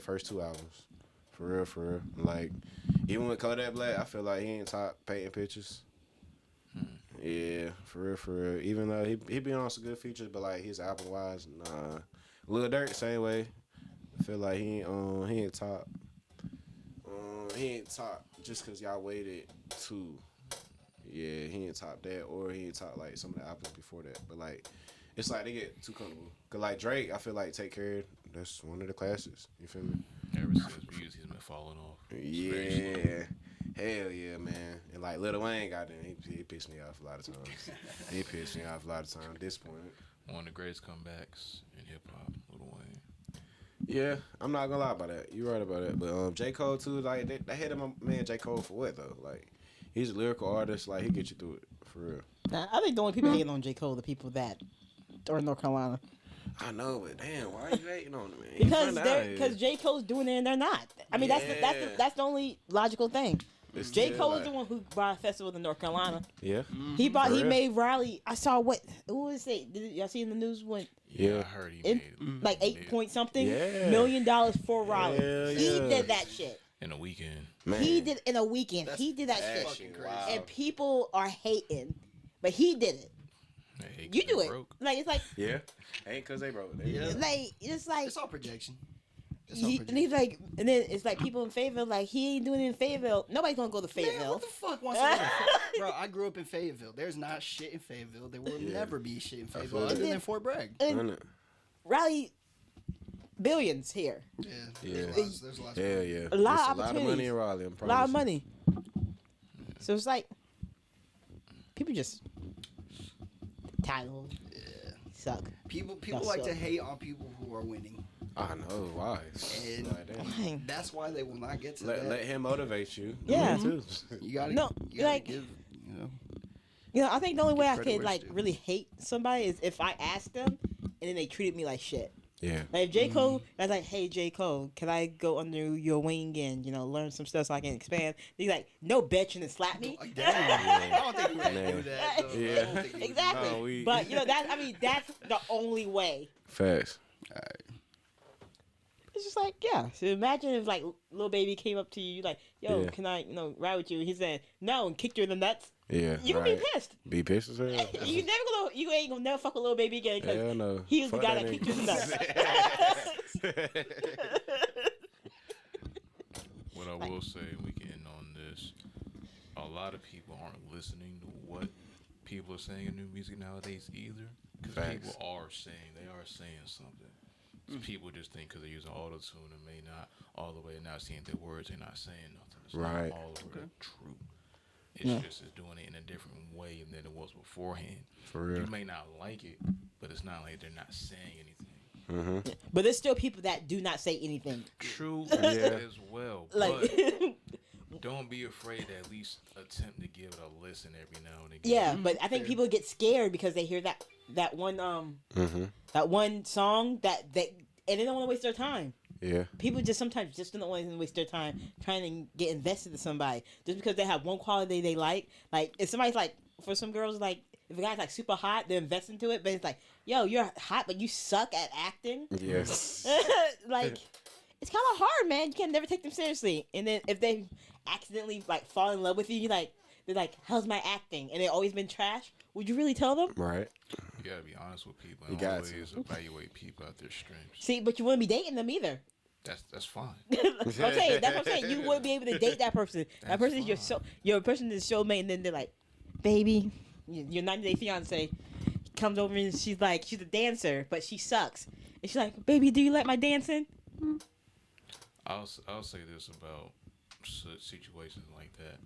first 2 albums. For real. Like, even with Kodak Black, I feel like he ain't topped Painting Pictures. Yeah, for real. Even though he been on some good features, but like his album wise, nah. Lil Durk same way. I feel like he ain't top. He ain't top just cause y'all waited too. Yeah, he ain't top that, or he ain't top like some of the albums before that. But like, it's like they get too comfortable. Cause like Drake, I feel like Take Care. That's one of the classics. You feel me? Ever since music, he's been falling off. Yeah. Hell yeah, man. And like Lil Wayne got in, he pissed me off a lot of times. Disappointed. One of the greatest comebacks in hip hop, Lil Wayne. Yeah, I'm not gonna lie about that. You're right about that. But J. Cole too, like they hit my man J. Cole for what though? Like he's a lyrical artist, like he get you through it for real. Nah, I think the only people hating on J. Cole are the people that are in North Carolina. I know, but damn, why are you hating on him, man? Because J. Cole's doing it and they're not. I mean, that's the only logical thing. J. Cole is the one who brought a festival to North Carolina. Yeah. He made Riley. I saw what was it? Did y'all see in the news when? Yeah, I heard he made like 8 point something million for Riley. He did that shit in a weekend. Man. He did in a weekend. He did that shit, wow. And people are hating, but he did it. You do it. Broke. Like it's like ain't cause they broke. Like it's all projection. And he's like, and then it's like people in Fayetteville, like he ain't doing it in Fayetteville. Nobody's gonna go to Fayetteville. Man, what the fuck wants to go to Fayetteville? Bro, I grew up in Fayetteville. There's not shit in Fayetteville. There will never be shit in Fayetteville other than Fort Bragg. And Raleigh, billions here. Yeah. There's a lot. A lot of money in Raleigh. A lot of money. So it's like people just title suck. People like to hate on people who are winning. I know why. And that's why they will not get to that. Let him motivate you. Yeah. You gotta give. I think the only way I could like really hate somebody is if I ask them and then they treated me like shit. Yeah. Like if J. Cole, I was like, hey J. Cole, can I go under your wing and learn some stuff so I can expand? He's like, no bitch, and then slap me. Damn. I don't think we would do that. Though. Yeah. I don't think Exactly. No, but that's the only way. Facts. All right. It's just like, yeah. So imagine if like little baby came up to you, like, yo, can I, ride with you? He said no and kicked you in the nuts. Yeah. You gonna be pissed. Be pissed as hell. You ain't gonna never fuck a little baby again because no. he was the guy that kicked you in the nuts. What I will say, we can end on this. A lot of people aren't listening to what people are saying in new music nowadays either. Because people are saying something. People just think because they're using auto-tune and may not all the way not seeing their words, they're not saying nothing. It's not all the way true. It's just it's doing it in a different way than it was beforehand. For real. You may not like it, but it's not like they're not saying anything. Mm-hmm. But there's still people that do not say anything. True as well. Like, but don't be afraid to at least attempt to give it a listen every now and again. Yeah, but I think people get scared because they hear that one that one song and they don't want to waste their time. Yeah. People just sometimes just don't want to waste their time trying to get invested in somebody just because they have one quality they like. Like if somebody's like, for some girls, like if a guy's like super hot, they invest into it. But it's like, yo, you're hot, but you suck at acting. Yes. Like it's kind of hard, man. You can never take them seriously. And then if they accidentally like fall in love with you, they're like, how's my acting? And they always been trash. Would you really tell them? Right. You gotta be honest with people and always evaluate people at their strengths. See, but you wouldn't be dating them either. That's fine. That's what I'm saying. You wouldn't be able to date that person. That person is your person is soulmate, and then they're like, baby, your 90-day fiance comes over and she's a dancer, but she sucks. And she's like, baby, do you like my dancing? I'll say this about situations like that.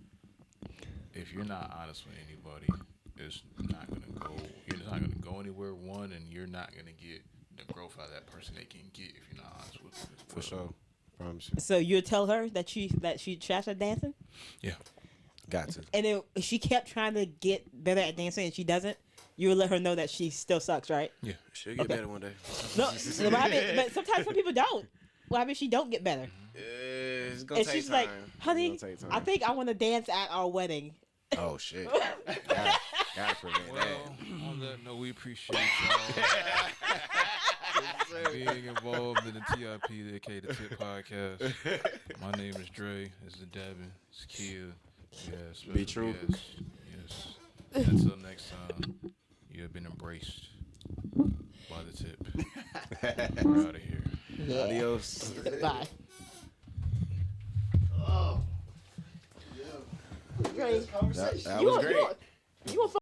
If you're not honest with anybody, it's not gonna go. You're not gonna go anywhere. One, and you're not gonna get the growth out of that person they can get if you're not honest with them. For sure, promise you. So you tell her that she trash at dancing? Yeah, got to. And then if she kept trying to get better at dancing and she doesn't, you would let her know that she still sucks, right? Yeah, she'll get better one day. No, but sometimes some people don't. What happens if she don't get better? It's gonna and take she's time. like, honey, I think I want to dance at our wedding. Oh shit! Gotta prevent that. On that note, we appreciate y'all being involved in the TIP, aka the Tip Podcast. My name is Dre. This is Devin. It's Kia. Yes. B Tru. Yes. Until next time, you have been embraced by the Tip. We're out of here. Yeah. Adios. Bye. Oh. That was great. You